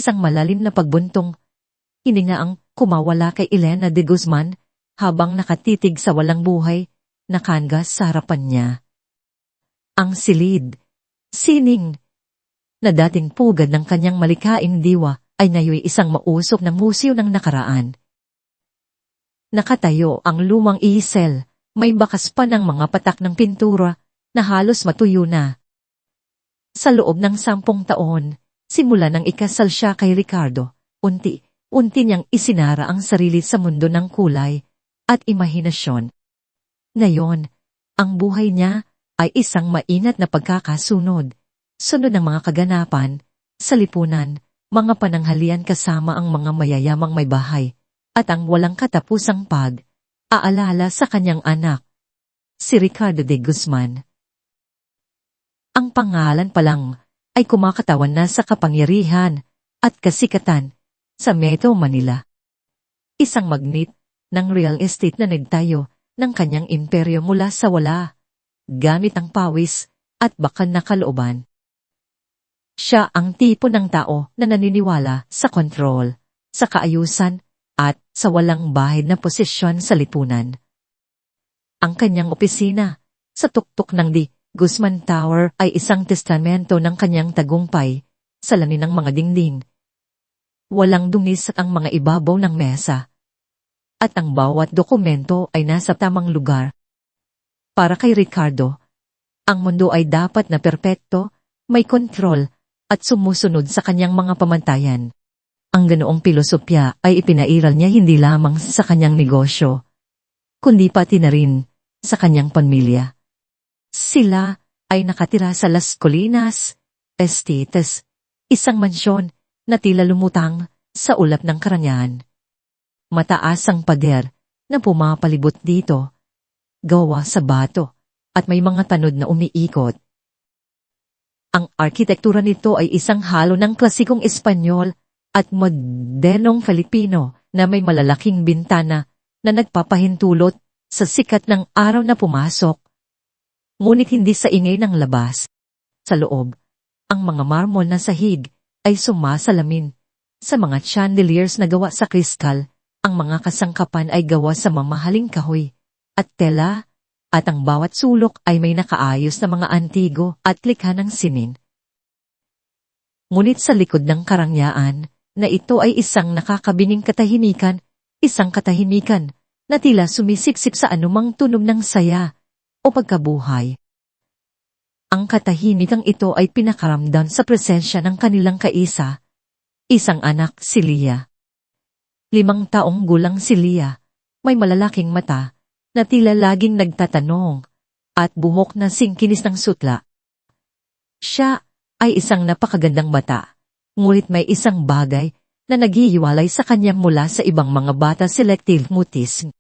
isang malalim na pagbuntong hininga ang kumawala kay Elena de Guzman habang nakatitig sa walang buhay na kangas sa harapan niya. Ang silid, sining, na dating pugad ng kanyang malikaing diwa ay ngayoy isang mausok na museo ng nakaraan. Nakatayo ang lumang easel, may bakas pa ng mga patak ng pintura na halos matuyo na. Sa loob ng 10 taon, simula nang ikasal siya kay Ricardo, unti-unti niyang isinara ang sarili sa mundo ng kulay at imahinasyon. Ngayon, ang buhay niya ay isang maingat na pagkakasunod, sunod ng mga kaganapan, sa lipunan, mga pananghalian kasama ang mga mayayamang may bahay, at ang walang katapusang pag-aalala sa kanyang anak, si Ricardo de Guzman. Ang pangalan pa lang ay kumakatawan na sa kapangyarihan at kasikatan sa Metro Manila. Isang magnate ng real estate na nagtayo ng kanyang imperyo mula sa wala, gamit ang pawis at bakal na kalooban. Siya ang tipo ng tao na naniniwala sa kontrol, sa kaayusan, at sa walang bahid na posisyon sa lipunan. Ang kanyang opisina, sa tuktok ng Di Guzman Tower ay isang testamento ng kanyang tagumpay, salamin ng mga dingding. Walang dungis at ang mga ibabaw ng mesa. At ang bawat dokumento ay nasa tamang lugar. Para kay Ricardo, ang mundo ay dapat na perpekto, may kontrol, at sumusunod sa kanyang mga pamantayan. Ang ganoong pilosopya ay ipinairal niya hindi lamang sa kanyang negosyo, kundi pati na rin sa kanyang pamilya. Sila ay nakatira sa Las Colinas Estates, isang mansyon na tila lumutang sa ulap ng karangyaan. Mataas ang pader na pumapalibot dito, gawa sa bato, at may mga tanod na umiikot. Ang arkitektura nito ay isang halo ng klasikong Espanyol at modernong Filipino na may malalaking bintana na nagpapahintulot sa sikat ng araw na pumasok. Ngunit hindi sa ingay ng labas. Sa loob, ang mga marmol na sahig ay sumasalamin. Sa mga chandeliers na gawa sa kristal, ang mga kasangkapan ay gawa sa mamahaling kahoy at tela, at ang bawat sulok ay may nakaayos na mga antigo at likha ng sining. Ngunit sa likod ng karangyaan, na ito ay isang nakakabining katahimikan, isang katahimikan na tila sumisiksik sa anumang tunog ng saya o pagkabuhay. Ang katahimikang ito ay pinakaramdam sa presensya ng kanilang kaisa, isang anak, si Leah. 5 taong gulang si Leah, may malalaking mata, na tila laging nagtatanong, at buhok na singkinis ng sutla. Siya ay isang napakagandang bata, ngunit may isang bagay na naghihiwalay sa kanya mula sa ibang mga bata, selective mutism.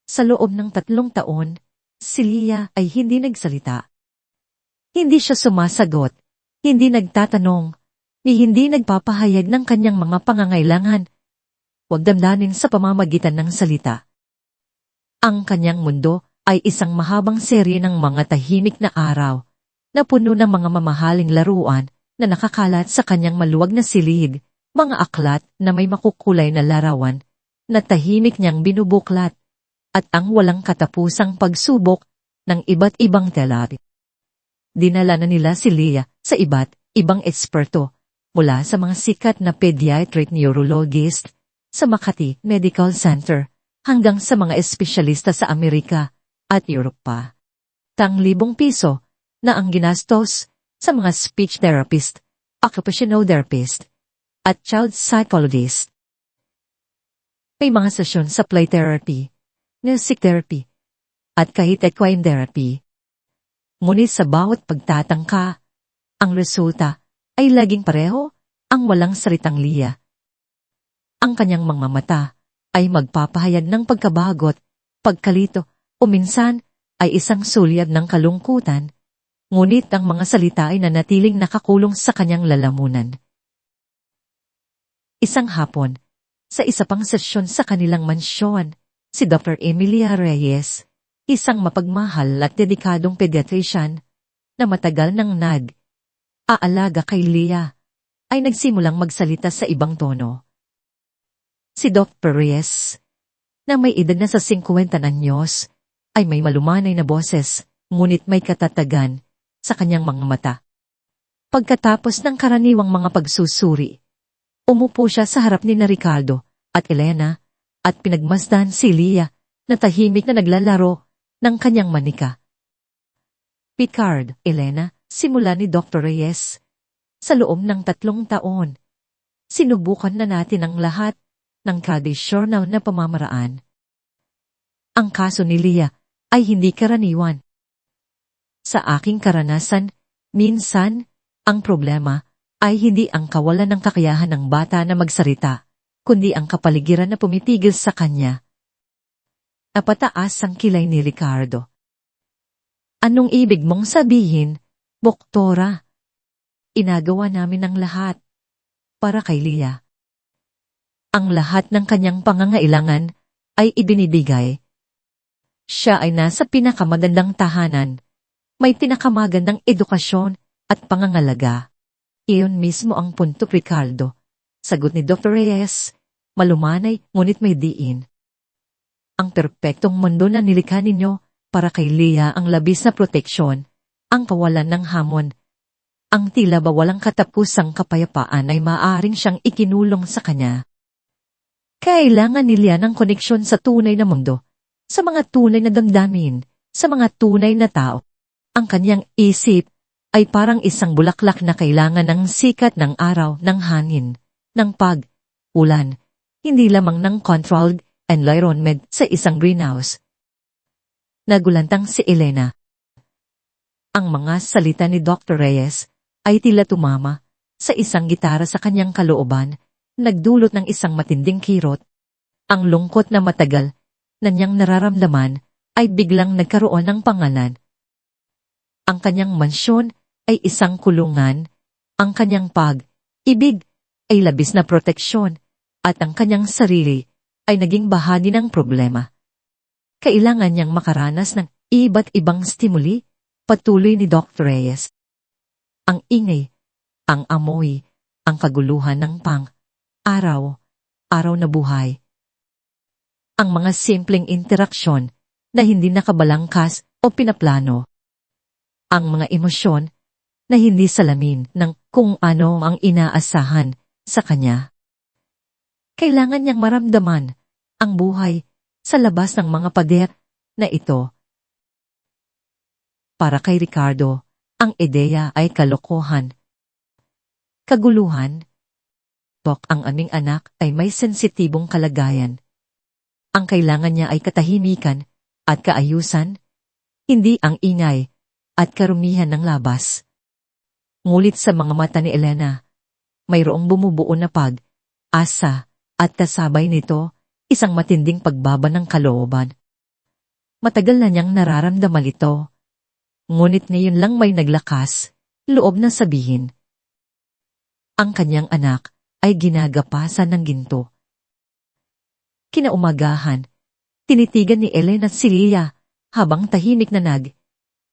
Sa loob ng 3 taon, si Leah ay hindi nagsalita. Hindi siya sumasagot, hindi nagtatanong, ni hindi nagpapahayag ng kanyang mga pangangailangan. Huwag damdamin sa pamamagitan ng salita. Ang kanyang mundo ay isang mahabang serye ng mga tahimik na araw, na puno ng mga mamahaling laruan na nakakalat sa kanyang maluwag na silid, mga aklat na may makukulay na larawan, na tahimik niyang binubuklat, at ang walang katapusang pagsubok ng iba't ibang tela. Dinala na nila si Leah sa iba't ibang eksperto, mula sa mga sikat na pediatric neurologist sa Makati Medical Center, hanggang sa mga espesyalista sa Amerika at Europa. ₱1,000 na ang ginastos sa mga speech therapist, occupational therapist, at child psychologist. May mga sesyon sa play therapy, music therapy, at kahit equine therapy. Ngunit sa bawat pagtatangka, ang resulta ay laging pareho, ang walang salitang Leah. Ang kanyang mga mata ay magpapahayag ng pagkabagot, pagkalito, o minsan ay isang sulyap ng kalungkutan, ngunit ang mga salita ay nanatiling nakakulong sa kanyang lalamunan. Isang hapon, sa isa pang sesyon sa kanilang mansyon, si Dr. Emilia Reyes, isang mapagmahal at dedikadong pediatrician, na matagal nang nag-aalaga kay Leah, ay nagsimulang magsalita sa ibang tono. Si Dr. Reyes, na may edad na sa 50 anyos, ay may malumanay na boses, ngunit may katatagan sa kanyang mga mata. Pagkatapos ng karaniwang mga pagsusuri, umupo siya sa harap ni Ricardo at Elena at pinagmasdan si Leah na tahimik na naglalaro ng kanyang manika. Picard, Elena, simula ni Dr. Reyes. Sa loob ng 3 taon, sinubukan na natin ang lahat ng tradisyonal na pamamaraan. Ang kaso ni Leah ay hindi karaniwan. Sa aking karanasan, minsan, ang problema ay hindi ang kawalan ng kakayahan ng bata na magsalita, kundi ang kapaligiran na pumitigil sa kanya. Napataas ang kilay ni Ricardo. Anong ibig mong sabihin, Doktora? Inagawa namin ang lahat para kay Leah. Ang lahat ng kanyang pangangailangan ay ibinibigay. Siya ay nasa pinakamagandang tahanan, may pinakamagandang edukasyon at pangangalaga. Iyon mismo ang punto, Ricardo. Sagot ni Dr. Reyes, malumanay ngunit may diin. Ang perpektong mundo na nilikha ninyo para kay Leah ang labis na proteksyon, ang kawalan ng hamon, ang tila ba walang katapusang kapayapaan ay maaaring siyang ikinulong sa kanya. Kailangan ni Leah ng koneksyon sa tunay na mundo, sa mga tunay na damdamin, sa mga tunay na tao. Ang kanyang isip ay parang isang bulaklak na kailangan ng sikat ng araw, ng hangin, ng ulan, hindi lamang ng controlled environment sa isang greenhouse. Nagulantang si Elena. Ang mga salita ni Dr. Reyes ay tila tumama sa isang gitara sa kanyang kalooban, nagdulot ng isang matinding kirot. Ang lungkot na matagal na niyang nararamdaman ay biglang nagkaroon ng pangalan. Ang kanyang mansyon ay isang kulungan, ang kanyang pag-ibig ay labis na proteksyon, at ang kanyang sarili ay naging bahagi ng problema. Kailangan niyang makaranas ng iba't ibang stimuli, patuloy ni Dr. Reyes. Ang ingay, ang amoy, ang kaguluhan ng araw na buhay. Ang mga simpleng interaksyon na hindi nakabalangkas o pinaplano. Ang mga emosyon na hindi salamin ng kung ano ang inaasahan sa kanya. Kailangan niyang maramdaman ang buhay sa labas ng mga pader na ito. Para kay Ricardo, ang ideya ay kalokohan. Kaguluhan. Ang aming anak ay may sensitibong kalagayan. Ang kailangan niya ay katahimikan at kaayusan, hindi ang ingay at karumihan ng labas. Ngulit sa mga mata ni Elena, mayroong bumubuo na asa at kasabay nito isang matinding pagbaba ng kalooban. Matagal na niyang nararamdaman ito. Ngunit ngayon lang may naglakas, loob na sabihin. Ang kanyang anak ay ginagapasan ng ginto. Kinaumagahan, tinitigan ni Elena at si Leah habang tahimik na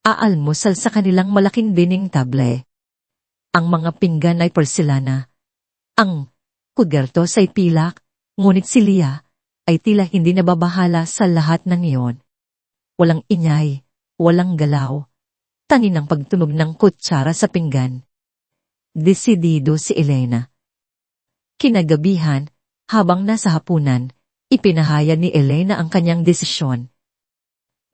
aalmusal sa kanilang malaking dining table. Ang mga pinggan ay porselana. Ang kugertos ay pilak, ngunit si Leah ay tila hindi nababahala sa lahat ng iyon. Walang ingay, walang galaw. Tanging ang pagtunog ng kutsara sa pinggan. Desidido si Elena. Kinagabihan, habang nasa hapunan, ipinahayag ni Elena ang kanyang desisyon.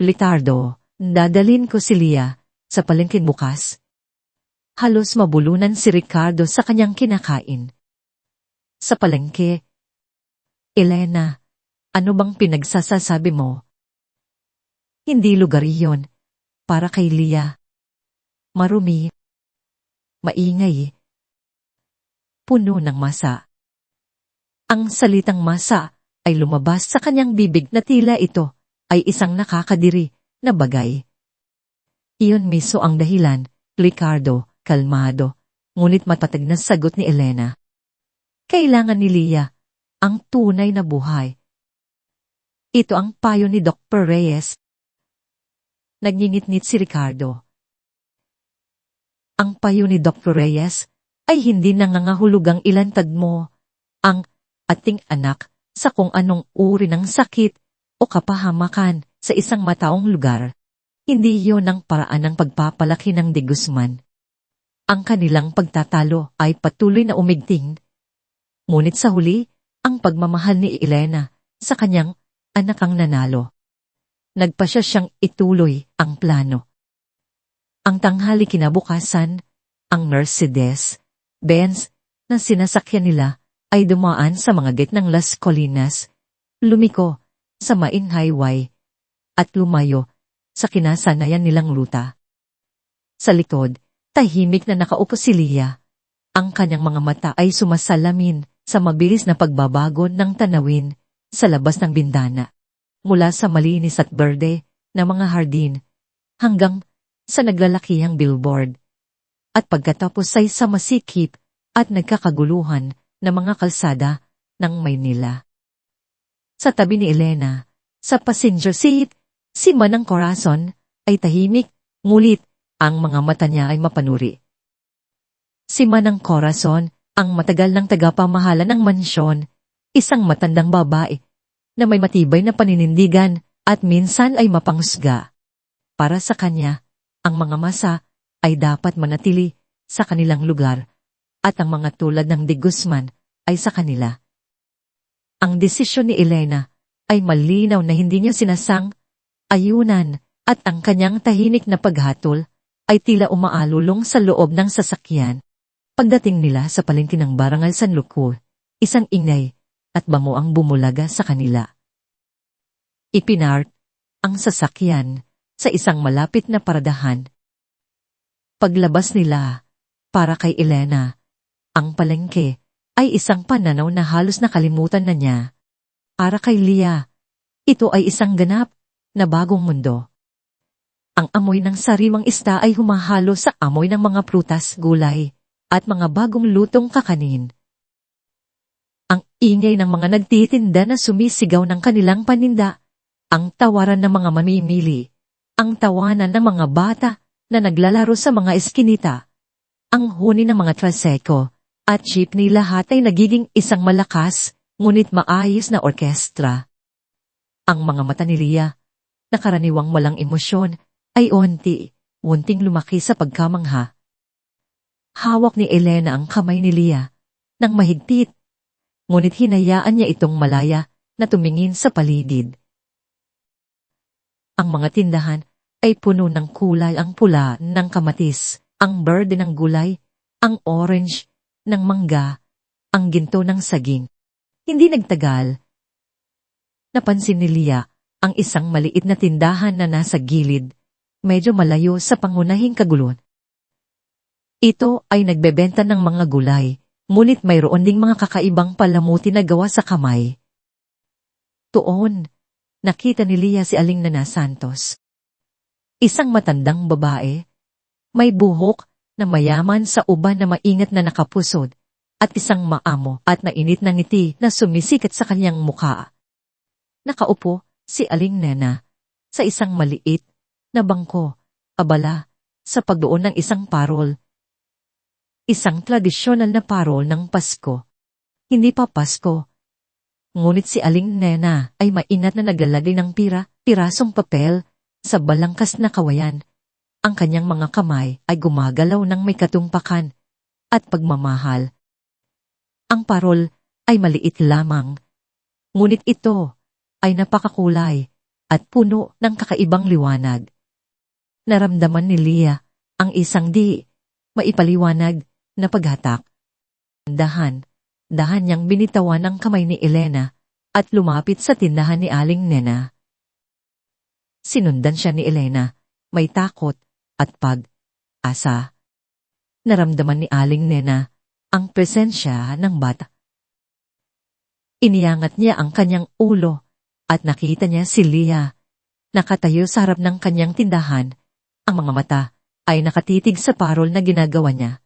Ricardo, dadalhin ko si Leah sa palengke bukas. Halos mabulunan si Ricardo sa kanyang kinakain. Sa palengke. Elena, ano bang pinagsasasabi mo? Hindi lugar iyon para kay Leah. Marumi. Maingay. Puno ng masa. Ang salitang masa ay lumabas sa kanyang bibig na tila ito ay isang nakakadiri na bagay. Iyon mismo ang dahilan, Ricardo, kalmado, ngunit matatag na sagot ni Elena. Kailangan ni Leah ang tunay na buhay. Ito ang payo ni Dr. Reyes. Nagngingit-ngit si Ricardo. Ang payo ni Dr. Reyes ay hindi nangangahulugang ilantad mo ang ating anak sa kung anong uri ng sakit o kapahamakan sa isang mataong lugar. Hindi iyon ang paraan ng pagpapalaki ng De Guzman. Ang kanilang pagtatalo ay patuloy na umigting. Ngunit sa huli, ang pagmamahal ni Elena sa kanyang anak ang nanalo. Nagpasya siyang ituloy ang plano. Ang tanghali kinabukasan, ang Mercedes-Benz na sinasakyan nila ay dumaan sa mga gitnang Las Colinas, lumiko sa main highway, at lumayo sa kinasanayan nilang ruta. Sa likod, tahimik na nakaupo si Leah. Ang kanyang mga mata ay sumasalamin sa mabilis na pagbabago ng tanawin sa labas ng bintana. Mula sa malinis at berde na mga hardin hanggang sa naglalakihang billboard. At pagkatapos ay sa masikip at nagkakaguluhan na mga kalsada ng Maynila. Sa tabi ni Elena, sa passenger seat, si Manang Corazon ay tahimik, ngulit ang mga mata niya ay mapanuri. Si Manang Corazon, ang matagal ng tagapamahala ng mansyon, isang matandang babae na may matibay na paninindigan at minsan ay mapanghusga. Para sa kanya, ang mga masa ay dapat manatili sa kanilang lugar at ang mga tulad ng De Guzman ay sa kanila. Ang desisyon ni Elena ay malinaw na hindi niya sinasang ayunan at ang kanyang tahimik na paghatol ay tila umaalulong sa loob ng sasakyan. Pagdating nila sa palengke ng Barangay San Luco, isang ingay at bango ang bumulaga sa kanila. Ipinart ang sasakyan sa isang malapit na paradahan. Paglabas nila, para kay Elena, ang palengke ay isang pananaw na halos nakalimutan na niya. Para kay Leah, ito ay isang ganap na bagong mundo. Ang amoy ng sariwang isda ay humahalo sa amoy ng mga prutas, gulay, at mga bagong lutong kakanin. Ang ingay ng mga nagtitinda na sumisigaw ng kanilang paninda, ang tawaran ng mga mamimili, ang tawanan ng mga bata na naglalaro sa mga eskinita, ang huni ng mga traseko, at jeepney, lahat ay nagiging isang malakas, ngunit maayos na orkestra. Ang mga mata ni Leah, na karaniwang walang emosyon, ay unti-unting lumaki sa pagkamangha. Hawak ni Elena ang kamay ni Leah nang mahigpit, ngunit hinayaan niya itong malaya na tumingin sa paligid. Ang mga tindahan ay puno ng kulay, ang pula ng kamatis, ang berde ng gulay, ang orange ng mangga, ang ginto ng saging. Hindi nagtagal, napansin ni Leah ang isang maliit na tindahan na nasa gilid, medyo malayo sa pangunahing kaguluhan. Ito ay nagbebenta ng mga gulay, ngunit mayroon ding mga kakaibang palamuti na gawa sa kamay. Tuon, nakita ni Leah si Aling Nana Santos. Isang matandang babae, may buhok na mayaman sa uban na maingat na nakapusod, at isang maamo at mainit na ngiti na sumisikat sa kanyang mukha. Nakaupo si Aling Nena sa isang maliit na bangko, abala sa pagdoon ng isang parol. Isang tradisyonal na parol ng Pasko. Hindi pa Pasko. Ngunit si Aling Nena ay maingat na naglalagay ng pirasong papel sa balangkas na kawayan. Ang kanyang mga kamay ay gumagalaw ng may katumpakan at pagmamahal. Ang parol ay maliit lamang, ngunit ito ay napakakulay at puno ng kakaibang liwanag. Naramdaman ni Leah ang isang di maipaliwanag na paghatak. Dahan niyang binitawan ang kamay ni Elena at lumapit sa tindahan ni Aling Nena. Sinundan siya ni Elena, may takot at pag-asa. Naramdaman ni Aling Nena ang presensya ng bata. Iniangat niya ang kanyang ulo at nakita niya si Leah, nakatayo sa harap ng kanyang tindahan. Ang mga mata ay nakatitig sa parol na ginagawa niya.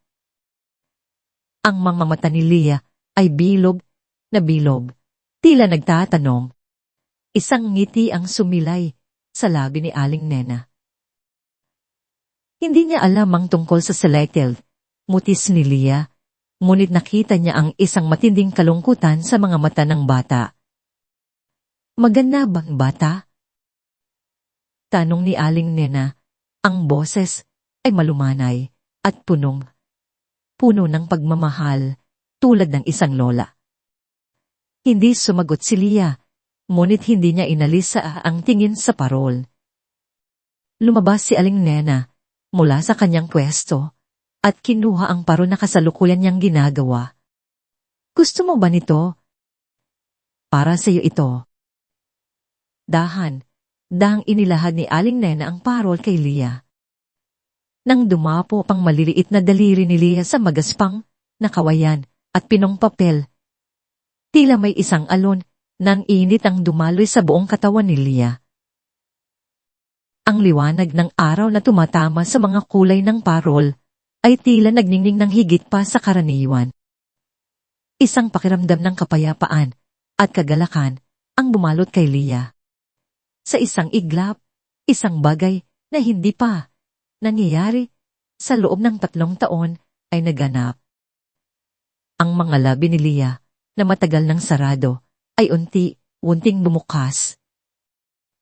Ang mga mata ni Leah ay bilog na bilog, tila nagtatanong. Isang ngiti ang sumilay sa labi ni Aling Nena. Hindi niya alam ang tungkol sa selected mutis ni Leah, ngunit nakita niya ang isang matinding kalungkutan sa mga mata ng bata. "Maganda bang bata?" tanong ni Aling Nena. Ang boses ay malumanay at puno ng pagmamahal, tulad ng isang lola. Hindi sumagot si Lia, ngunit hindi niya inalis ang tingin sa parol. Lumabas si Aling Nena mula sa kanyang pwesto at kinuha ang parol na kasalukuyan niyang ginagawa. "Gusto mo ba nito?" "Para sa iyo ito." Dahang inilahad ni Aling Nena ang parol kay Lia. Nang dumapo pang maliliit na daliri ni Lia sa magaspang na kawayan at pinong papel, tila may isang alon ng init ang dumaloy sa buong katawan ni Lia. Ang liwanag ng araw na tumatama sa mga kulay ng parol ay tila nagningning ng higit pa sa karaniwan. Isang pakiramdam ng kapayapaan at kagalakan ang bumalot kay Lia. Sa isang iglap, isang bagay na hindi pa nangyayari sa loob ng 3 taon ay naganap. Ang mga labi ni Lia na matagal nang sarado ay unti-unting bumukas.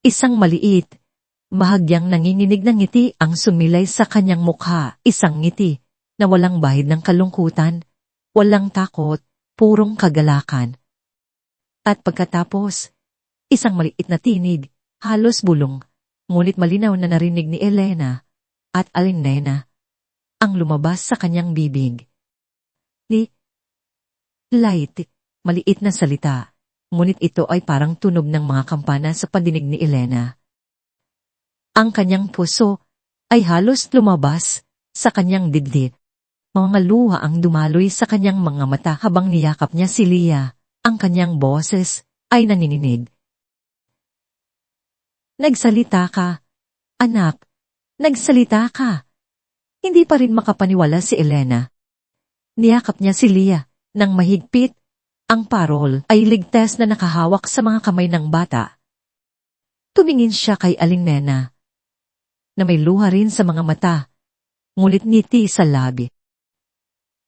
Isang maliit, bahagyang nanginginig na ngiti ang sumilay sa kanyang mukha, isang ngiti na walang bahid ng kalungkutan, walang takot, purong kagalakan. At pagkatapos, isang maliit na tinig, halos bulong, ngunit malinaw na narinig ni Elena at Aling Nena ang lumabas sa kanyang bibig. Light, maliit na salita, ngunit ito ay parang tunog ng mga kampana sa pandinig ni Elena. Ang kanyang puso ay halos lumabas sa kanyang dibdib. Mga luha ang dumaloy sa kanyang mga mata habang niyakap niya si Lia. Ang kanyang boses ay nanininig. "Nagsalita ka, anak. Nagsalita ka." Hindi pa rin makapaniwala si Elena. Niyakap niya si Lia nang mahigpit. Ang parol ay ligtas na nakahawak sa mga kamay ng bata. Tumingin siya kay Aling Nena, na may luha rin sa mga mata, ngunit ngiti sa labi.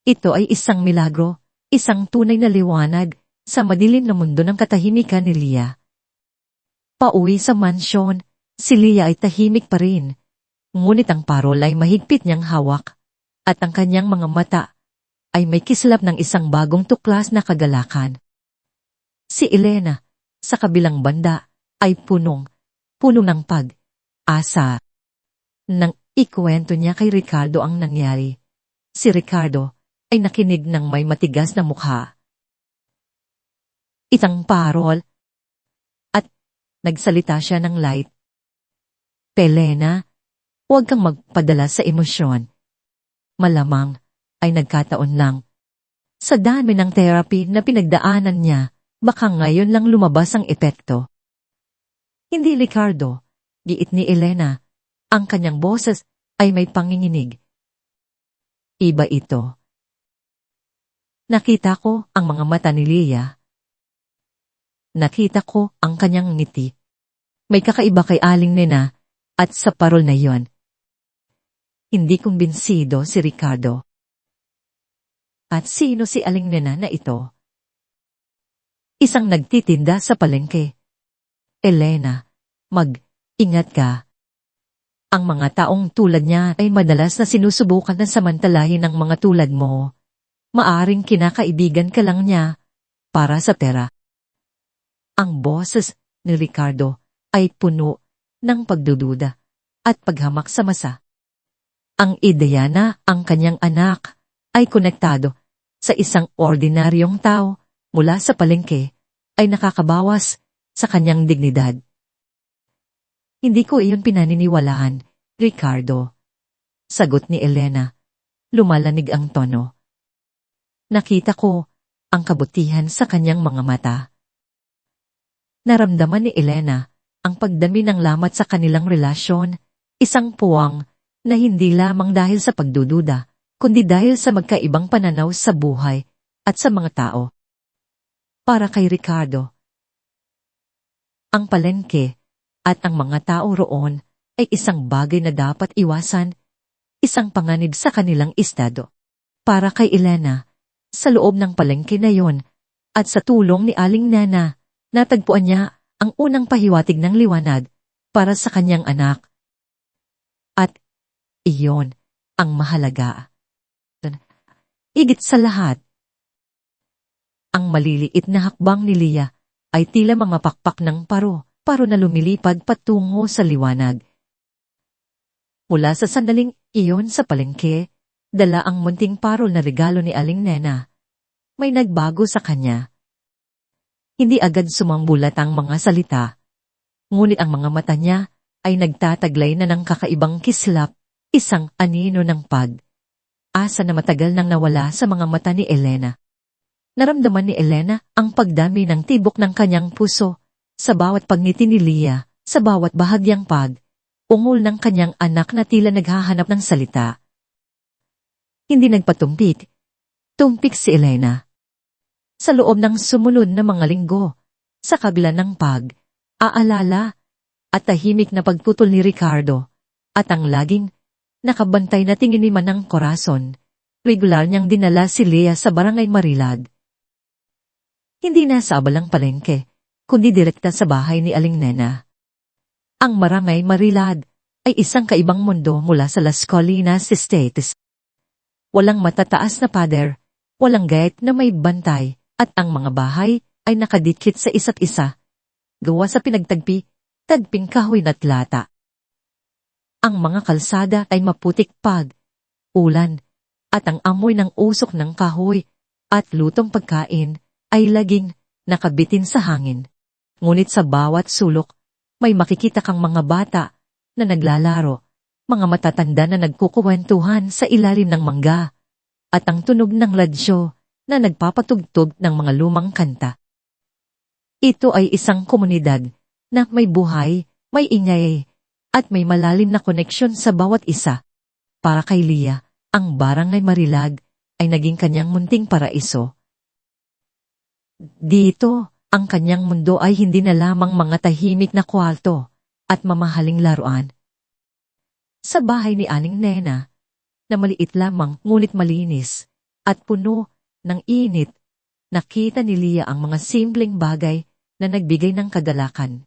Ito ay isang milagro, isang tunay na liwanag sa madilim na mundo ng katahimikan ni Lia. Pauwi sa mansyon, si Lia ay tahimik pa rin, ngunit ang parol ay mahigpit niyang hawak, at ang kanyang mga mata ay may kislap ng isang bagong tuklas na kagalakan. Si Elena, sa kabilang banda, ay puno ng pag-asa. Nang ikuwento niya kay Ricardo ang nangyari, si Ricardo ay nakinig ng may matigas na mukha. Itang parol, at nagsalita siya ng light. "Elena, huwag kang magpadala sa emosyon. Malamang ay nagkataon lang. Sa dami ng therapy na pinagdaanan niya, baka ngayon lang lumabas ang epekto." "Hindi, Ricardo," giit ni Elena. Ang kanyang boses ay may panginginig. "Iba ito. Nakita ko ang mga mata ni Lia. Nakita ko ang kanyang ngiti. May kakaiba kay Aling Nena at sa parol na yon." Hindi kumbinsido si Ricardo. At sino si Aling Nena na ito? Isang nagtitinda sa palengke. "Elena, mag-ingat ka. Ang mga taong tulad niya ay madalas na sinusubukan na samantalahin ng mga tulad mo. Maaring kinakaibigan ka lang niya para sa pera." Ang boses ni Ricardo ay puno ng pagdududa at paghamak sa masa. Ang ideya na ang kanyang anak ay konektado sa isang ordinaryong tao mula sa palengke ay nakakabawas sa kanyang dignidad. "Hindi ko iyon pinaniniwalaan, Ricardo," sagot ni Elena. Lumalanig ang tono. "Nakita ko ang kabutihan sa kanyang mga mata." Naramdaman ni Elena ang pagdami ng lamat sa kanilang relasyon, isang puwang na hindi lamang dahil sa pagdududa, kundi dahil sa magkaibang pananaw sa buhay at sa mga tao. Para kay Ricardo, ang palengke at ang mga tao roon ay isang bagay na dapat iwasan, isang panganib sa kanilang estado. Para kay Elena, Sa loob ng palengke na yon, at sa tulong ni Aling Nena, natagpuan niya ang unang pahiwatig ng liwanag para sa kanyang anak. At iyon ang mahalaga. Higit sa lahat, ang maliliit na hakbang ni Leah ay tila mga pakpak ng paro na lumilipad patungo sa liwanag. Mula sa sandaling iyon sa palengke, dala ang munting parol na regalo ni Aling Nena. May nagbago sa kanya. Hindi agad sumambulat ang mga salita, ngunit ang mga mata niya ay nagtataglay na ng kakaibang kislap, isang anino ng pag-asa na matagal nang nawala sa mga mata ni Elena. Naramdaman ni Elena ang pagdami ng tibok ng kanyang puso sa bawat pagngiti ni Leah, sa bawat bahagyang ungol ng kanyang anak na tila naghahanap ng salita. Hindi nagpatumpik. Tumpik si Elena. Sa loob ng sumunod na mga linggo, sa kabila ng aalala at tahimik na pagputol ni Ricardo, at ang laging nakabantay na tingin ni Manang Corazon, regular niyang dinala si Leah sa Barangay Marilad. Hindi na sa abalang palengke, kundi direkta sa bahay ni Aling Nena. Ang Barangay Marilad ay isang kaibang mundo mula sa Las Colinas Estates. Walang matataas na pader, walang gate na may bantay, at ang mga bahay ay nakadikit sa isa't isa, gawa sa tagping kahoy at lata. Ang mga kalsada ay maputik ulan, at ang amoy ng usok ng kahoy at lutong pagkain ay laging nakabitin sa hangin. Ngunit sa bawat sulok, may makikita kang mga bata na naglalaro, mga matatanda na nagkukuwentuhan sa ilalim ng mangga, at ang tunog ng radyo na nagpapatugtog ng mga lumang kanta. Ito ay isang komunidad na may buhay, may ingay, at may malalim na koneksyon sa bawat isa. Para kay Leah, ang Barangay Marilag ay naging kanyang munting paraiso. Dito, ang kanyang mundo ay hindi na lamang mga tahimik na kwarto at mamahaling laruan. Sa bahay ni Aling Nena, na maliit lamang ngunit malinis at puno ng init, nakita ni Leah ang mga simpleng bagay na nagbigay ng kagalakan.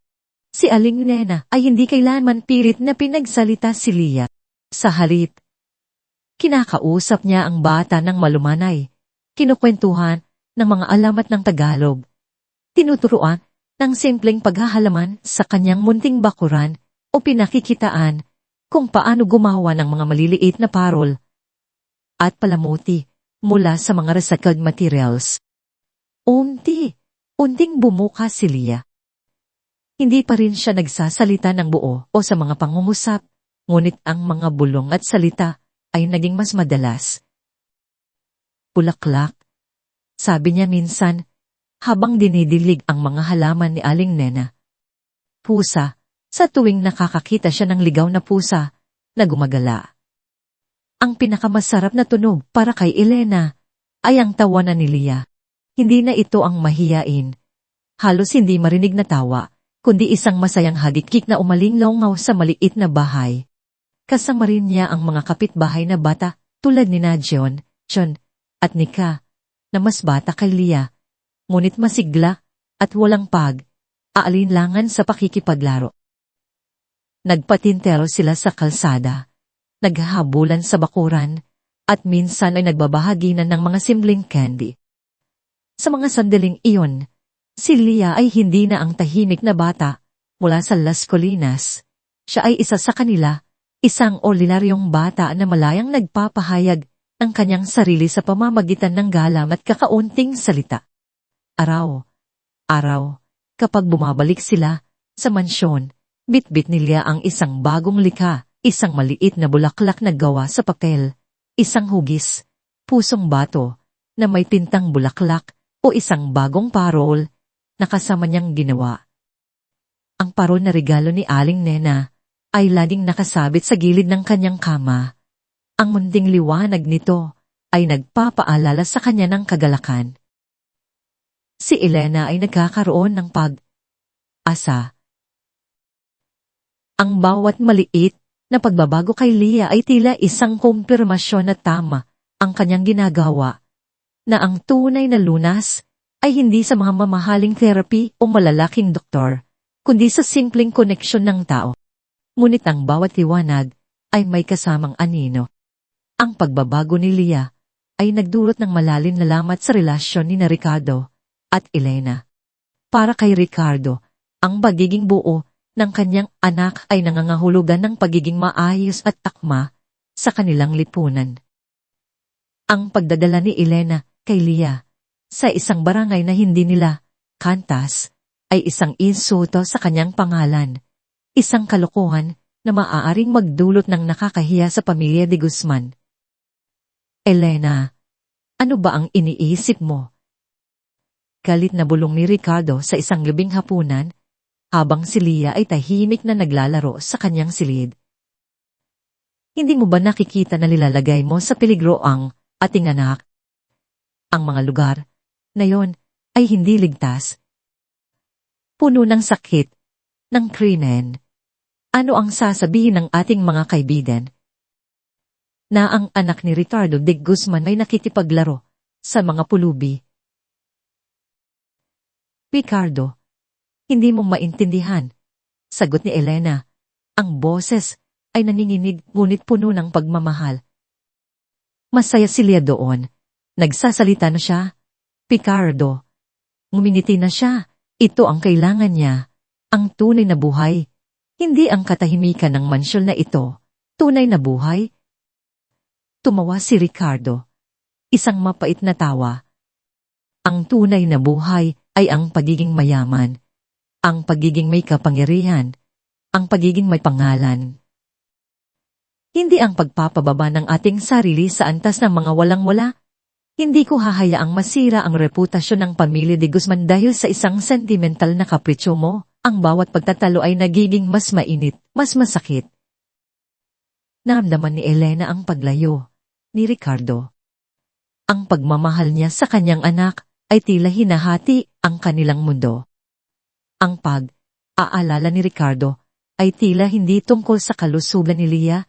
Si Aling Nena ay hindi kailanman pilit na pinagsalita si Leah. Sa halip, kinakausap niya ang bata ng malumanay, kinukwentuhan ng mga alamat ng Tagalog, tinuturuan ng simpleng paghahalaman sa kanyang munting bakuran o pinakikitaan kung paano gumawa ng mga maliliit na parol at palamuti mula sa mga recycled materials. Unting bumuka si Leah. Hindi pa rin siya nagsasalita ng buo o sa mga pangungusap, ngunit ang mga bulong at salita ay naging mas madalas. Bulaklak, sabi niya minsan, habang dinidilig ang mga halaman ni Aling Nena. Pusa, sa tuwing nakakakita siya ng ligaw na pusa na gumagala. Ang pinakamasarap na tunog para kay Elena ay ang tawanan ni Leah. Hindi na ito ang mahiyain. Halos hindi marinig na tawa, kundi isang masayang hagikik na umalingaw sa maliit na bahay. Kasama rin niya ang mga kapitbahay na bata tulad ni John, at Nika, na mas bata kay Leah, ngunit masigla at walang aalinlangan sa pakikipaglaro. Nagpatintero sila sa kalsada, naghahabulan sa bakuran, at minsan ay nagbabahaginan ng mga simpleng candy. Sa mga sandaling iyon, si Leah ay hindi na ang tahimik na bata mula sa Las Colinas. Siya ay isa sa kanila, isang ordinaryong bata na malayang nagpapahayag ng kanyang sarili sa pamamagitan ng galang at kakaunting salita. Araw, kapag bumabalik sila sa mansyon, bitbit ni Leah ang isang bagong likha, isang maliit na bulaklak na gawa sa papel, isang hugis, pusong bato, na may tintang bulaklak, o isang bagong parol na kasama niyang ginawa. Ang parol na regalo ni Aling Nena ay laging nakasabit sa gilid ng kanyang kama. Ang munding liwanag nito ay nagpapaalala sa kanya ng kagalakan. Si Elena ay nagkakaroon ng pag-asa. Ang bawat maliit na pagbabago kay Leah ay tila isang kumpirmasyon na tama ang kanyang ginagawa. na ang tunay na lunas ay hindi sa mga mamahaling therapy o malalaking doktor, kundi sa simpleng koneksyon ng tao. Ngunit ang bawat liwanag ay may kasamang anino. Ang pagbabago ni Leah ay nagdulot ng malalim na lamat sa relasyon ni Ricardo at Elena. Para kay Ricardo, ang pagiging buo ng kanyang anak ay nangangahulugan ng pagiging maayos at takma sa kanilang lipunan. Ang pagdadala ni Elena kay Leah sa isang barangay na hindi nila kantas ay isang insulto sa kanyang pangalan, isang kalokohan na maaaring magdulot ng nakakahiya sa pamilya de Guzman. Elena, ano ba ang iniisip mo? Galit na bulong ni Ricardo sa isang gabing hapunan habang si Leah ay tahimik na naglalaro sa kanyang silid. Hindi mo ba nakikita na nilalagay mo sa peligro ang ating anak? Ang mga lugar na yon ay hindi ligtas. Puno ng sakit, ng krimen. Ano ang sasabihin ng ating mga kaibigan? Na ang anak ni Ricardo de Guzman ay nakikipaglaro sa mga pulubi. Ricardo, hindi mo maintindihan. Sagot ni Elena. Ang boses ay nanginginig ngunit puno ng pagmamahal. Masaya si Leah doon. Nagsasalita na siya. Ricardo, ngumingiti na siya. Ito ang kailangan niya. Ang tunay na buhay. Hindi ang katahimikan ng mansyon na ito. Tunay na buhay. Tumawa si Ricardo. Isang mapait na tawa. Ang tunay na buhay ay ang pagiging mayaman. Ang pagiging may kapangyarihan. Ang pagiging may pangalan. Hindi ang pagpapababa ng ating sarili sa antas ng mga walang-wala. Hindi ko hahayaang masira ang reputasyon ng pamilya de Guzman dahil sa isang sentimental na kapritsyo mo. Ang bawat pagtatalo ay nagiging mas mainit, mas masakit. Naramdaman ni Elena ang paglayo ni Ricardo. Ang pagmamahal niya sa kanyang anak ay tila hinahati ang kanilang mundo. Ang pag-aalala ni Ricardo ay tila hindi tungkol sa kalusugan ni Leah,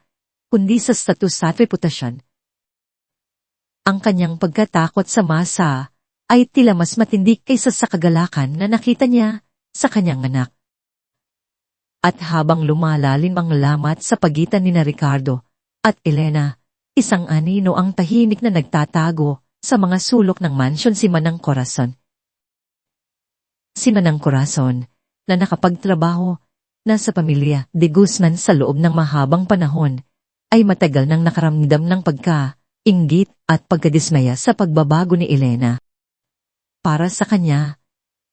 kundi sa status at reputasyon. Ang kanyang pagkatakot sa masa ay tila mas matindi kaysa sa kagalakan na nakita niya sa kanyang anak. At habang lumalalim ang lamat sa pagitan ni Ricardo at Elena, isang anino ang tahimik na nagtatago sa mga sulok ng mansyon si Manang Corazon. Si Manang Corazon, na nakapagtrabaho na sa pamilya de Guzman sa loob ng mahabang panahon, ay matagal nang nakaramdam ng pagka-inggit at pagkadismaya sa pagbabago ni Elena. Para sa kanya,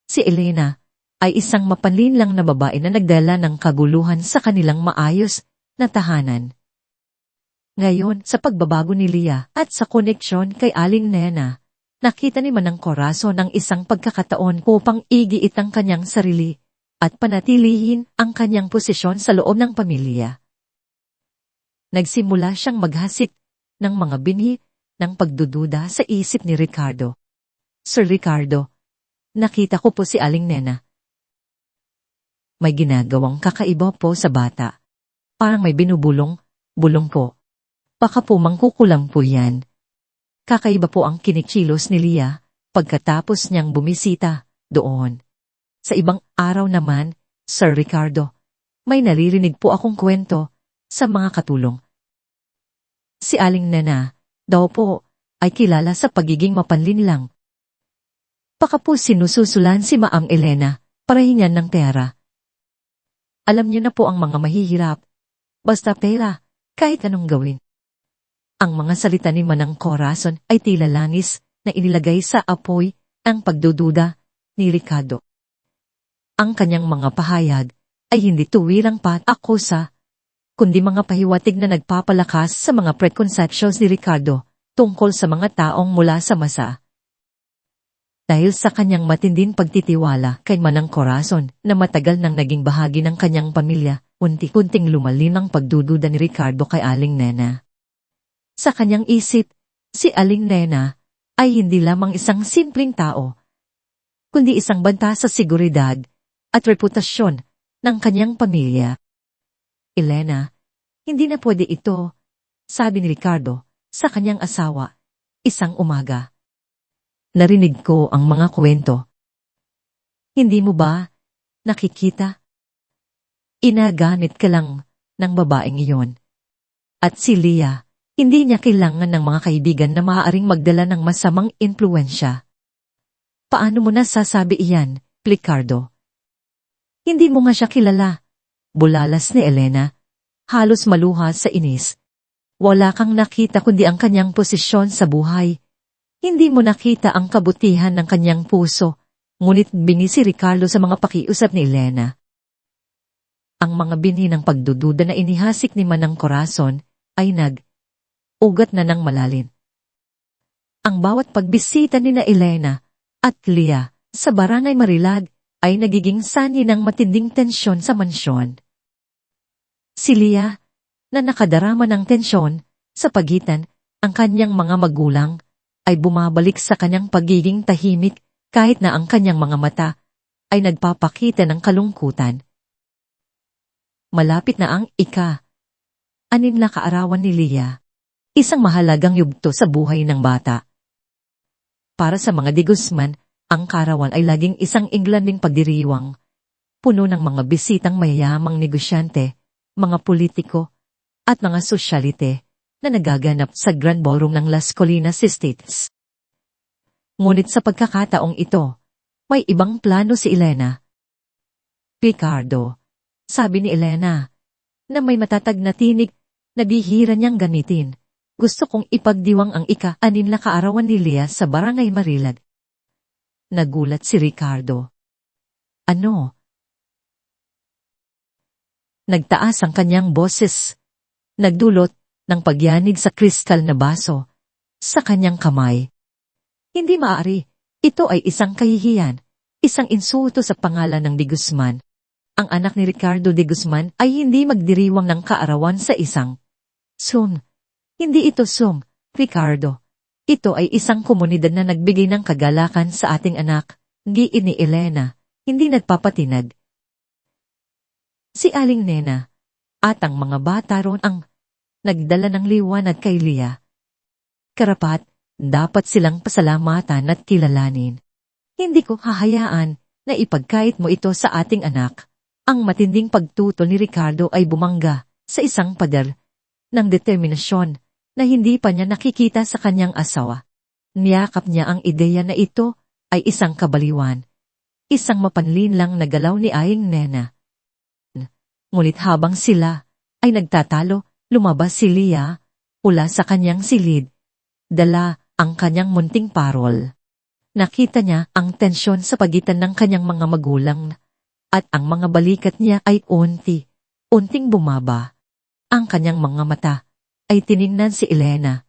si Elena ay isang mapanlinlang na babae na nagdala ng kaguluhan sa kanilang maayos na tahanan. Ngayon, sa pagbabago ni Leah at sa koneksyon kay Aling Nena, nakita ni Manang Corazon ang isang pagkakataon upang igiit ang kanyang sarili at panatilihin ang kanyang posisyon sa loob ng pamilya. Nagsimula siyang maghasik ng mga binhi ng pagdududa sa isip ni Ricardo. Sir Ricardo, nakita ko po si Aling Nena. May ginagawang kakaiba po sa bata. Parang may bulong po. Baka po mangkukulang po yan. Kakaiba po ang kinikilos ni Leah pagkatapos niyang bumisita doon. Sa ibang araw naman, Sir Ricardo, may naririnig po akong kwento sa mga katulong. Si Aling Nena, daw po, ay kilala sa pagiging mapanlinlang. Baka po sinususulan si Maang Elena para hingan ng pera. Alam niyo na po ang mga mahihirap. Basta pera, kahit anong gawin. Ang mga salita ni Manang Corazon ay tila langis na inilagay sa apoy ang pagdududa ni Ricardo. Ang kanyang mga pahayag ay hindi tuwirang pat-akusa, kundi mga pahiwatig na nagpapalakas sa mga preconceptions ni Ricardo tungkol sa mga taong mula sa masa. Dahil sa kanyang matinding pagtitiwala kay Manang Corazon na matagal nang naging bahagi ng kanyang pamilya, unti-unting lumalim ang pagdududa ni Ricardo kay Aling Nena. Sa kanyang isip, si Aling Nena ay hindi lamang isang simpleng tao, kundi isang banta sa seguridad at reputasyon ng kanyang pamilya. Elena, hindi na pwede ito, sabi ni Ricardo sa kanyang asawa, isang umaga. Narinig ko ang mga kwento. Hindi mo ba nakikita? Inagamit ka lang ng babaeng iyon. At si Leah, hindi niya kailangan ng mga kaibigan na maaaring magdala ng masamang impluensya. Paano mo nasasabi iyan, Ricardo? Hindi mo nga siya kilala. Bulalas ni Elena, halos maluha sa inis. Wala kang nakita kundi ang kanyang posisyon sa buhay. Hindi mo nakita ang kabutihan ng kanyang puso, ngunit bingi si Ricardo sa mga pakiusap ni Elena. Ang mga binhi ng pagdududa na inihasik ni Manang Corazon ay ugat na ng malalim. Ang bawat pagbisita ni na Elena at Leah sa Barangay Marilag ay nagiging sanhi ng matinding tensyon sa mansyon. Si Leah, na nakadarama ng tensyon sa pagitan ang kanyang mga magulang, ay bumabalik sa kanyang pagiging tahimik kahit na ang kanyang mga mata ay nagpapakita ng kalungkutan. Malapit na ang ika-6 na kaarawan ni Leah, isang mahalagang yugto sa buhay ng bata. Para sa mga de Guzman, ang kaarawan ay laging isang inglanding pagdiriwang, puno ng mga bisitang mayayamang negosyante, mga politiko, at mga sosyalite na nagaganap sa Grand Ballroom ng Las Colinas Estates. Ngunit sa pagkakataong ito, may ibang plano si Elena. Ricardo, sabi ni Elena, na may matatag na tinig na bihira niyang gamitin. Gusto kong ipagdiwang ang ika-6 na kaarawan ni Leah sa Barangay Marilag. Nagulat si Ricardo. Ano? Nagtaas ang kanyang boses. Nagdulot ng pagyanig sa kristal na baso sa kanyang kamay. Hindi maaari. Ito ay isang kahihiyan, isang insulto sa pangalan ng de Guzman. Ang anak ni Ricardo de Guzman ay hindi magdiriwang ng kaarawan sa isang Hindi ito Ricardo. Ito ay isang komunidad na nagbigay ng kagalakan sa ating anak, giin ni Elena, hindi nagpapatinag. Si Aling Nena at ang mga bata roon ang nagdala ng liwanag kay Leah. Karapat, dapat silang pasalamatan at kilalanin. Hindi ko hahayaan na ipagkait mo ito sa ating anak. Ang matinding pagtutol ni Ricardo ay bumangga sa isang pader ng determinasyon na hindi pa niya nakikita sa kanyang asawa. Niyakap niya ang ideya na ito ay isang kabaliwan, isang mapanlinlang na galaw ni Aling Nena. Ngunit habang sila ay nagtatalo, lumabas si Leah, ula sa kanyang silid, dala ang kanyang munting parol. Nakita niya ang tensyon sa pagitan ng kanyang mga magulang at ang mga balikat niya ay unting bumaba. Ang kanyang mga mata ay tiningnan si Elena,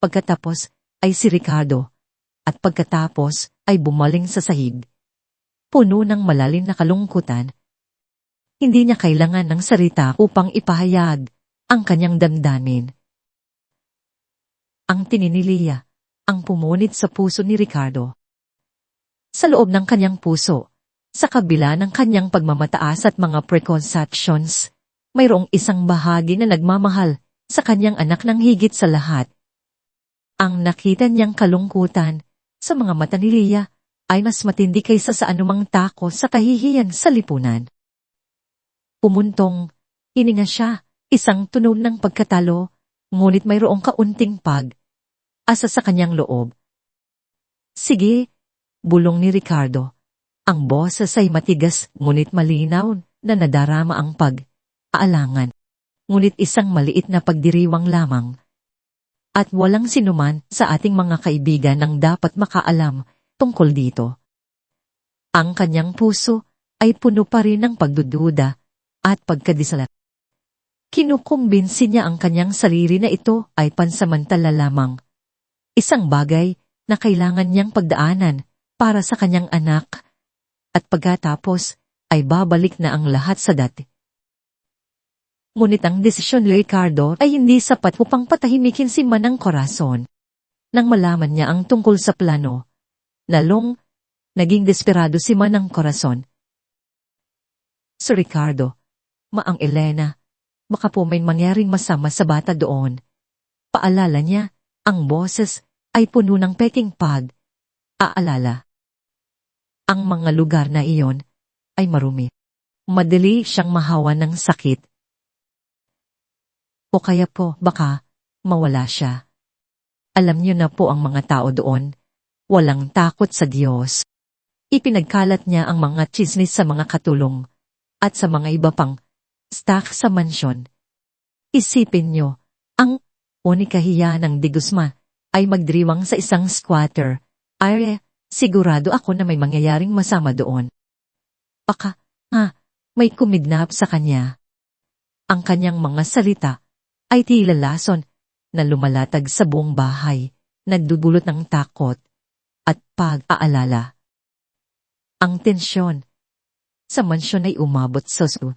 pagkatapos ay si Ricardo, at pagkatapos ay bumaling sa sahig. Puno ng malalim na kalungkutan, hindi niya kailangan ng salita upang ipahayag ang kanyang damdamin. Ang tininilia, ang pumunit sa puso ni Ricardo. Sa loob ng kanyang puso, sa kabila ng kanyang pagmamataas at mga preconceptions, mayroong isang bahagi na nagmamahal sa kanyang anak ng higit sa lahat. Ang nakita niyang kalungkutan sa mga mata ni Leah ay mas matindi kaysa sa anumang tako sa kahihiyan sa lipunan. Pumuntong, hininga siya, isang tunog ng pagkatalo, ngunit mayroong kaunting asa sa kanyang loob. Sige, bulong ni Ricardo. Ang boses ay matigas ngunit malinaw na nadarama ang pag-aalangan. Ngunit isang maliit na pagdiriwang lamang. At walang sinuman sa ating mga kaibigan ang dapat makaalam tungkol dito. Ang kanyang puso ay puno pa rin ng pagdududa at pagkadisala. Kinukumbinsi niya ang kanyang sarili na ito ay pansamantala lamang. Isang bagay na kailangan niyang pagdaanan para sa kanyang anak at pagkatapos ay babalik na ang lahat sa dati. Ngunit ang desisyon ni Ricardo ay hindi sapat upang patahimikin si Manang Corazon. Nang malaman niya ang tungkol sa plano, naging desperado si Manang Corazon. Sir Ricardo, Maang Elena, baka po may mangyaring masama sa bata doon. Paalala niya, ang boses ay puno ng peking Aalala. Ang mga lugar na iyon ay marumi. Madali siyang mahawa ng sakit. O kaya po baka mawala siya. Alam niyo na po ang mga tao doon, walang takot sa Diyos. Ipinagkalat niya ang mga tsismis sa mga katulong at sa mga iba pang staff sa mansyon. Isipin niyo, ang kahiya ng De Guzman ay magdiriwang sa isang squatter. Ay, sigurado ako na may mangyayaring masama doon. Baka, may kumidnap sa kanya. Ang kanyang mga salita ay tila lason na lumalatag sa buong bahay, nagdudulot ng takot at pag-aalala. Ang tensyon sa mansyon ay umabot sa su.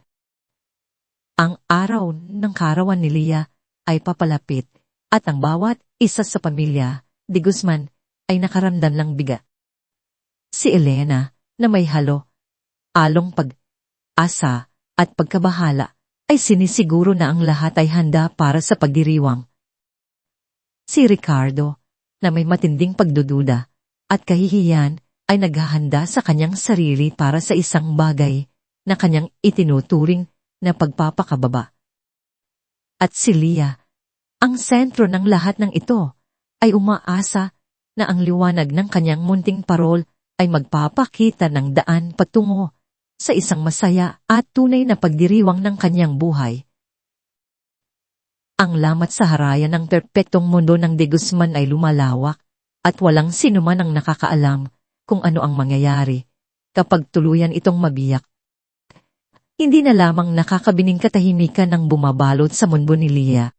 Ang araw ng karawan ni Leah ay papalapit at ang bawat isa sa pamilya, De Guzman, ay nakaramdam ng biga. Si Elena, na may along pag-asa at pagkabahala, ay sinisiguro na ang lahat ay handa para sa pagdiriwang. Si Ricardo, na may matinding pagdududa at kahihiyan, ay naghahanda sa kanyang sarili para sa isang bagay na kanyang itinuturing na pagpapakababa. At si Leah, ang sentro ng lahat ng ito, ay umaasa na ang liwanag ng kanyang munting parol ay magpapakita ng daan patungo sa isang masaya at tunay na pagdiriwang ng kanyang buhay. Ang lamat sa harayan ng perpektong mundo ng De Guzman ay lumalawak at walang sinuman ang nakakaalam kung ano ang mangyayari kapag tuluyan itong mabiyak. Hindi na lamang nakakabining katahimikan ng bumabalot sa mundo ni Leah.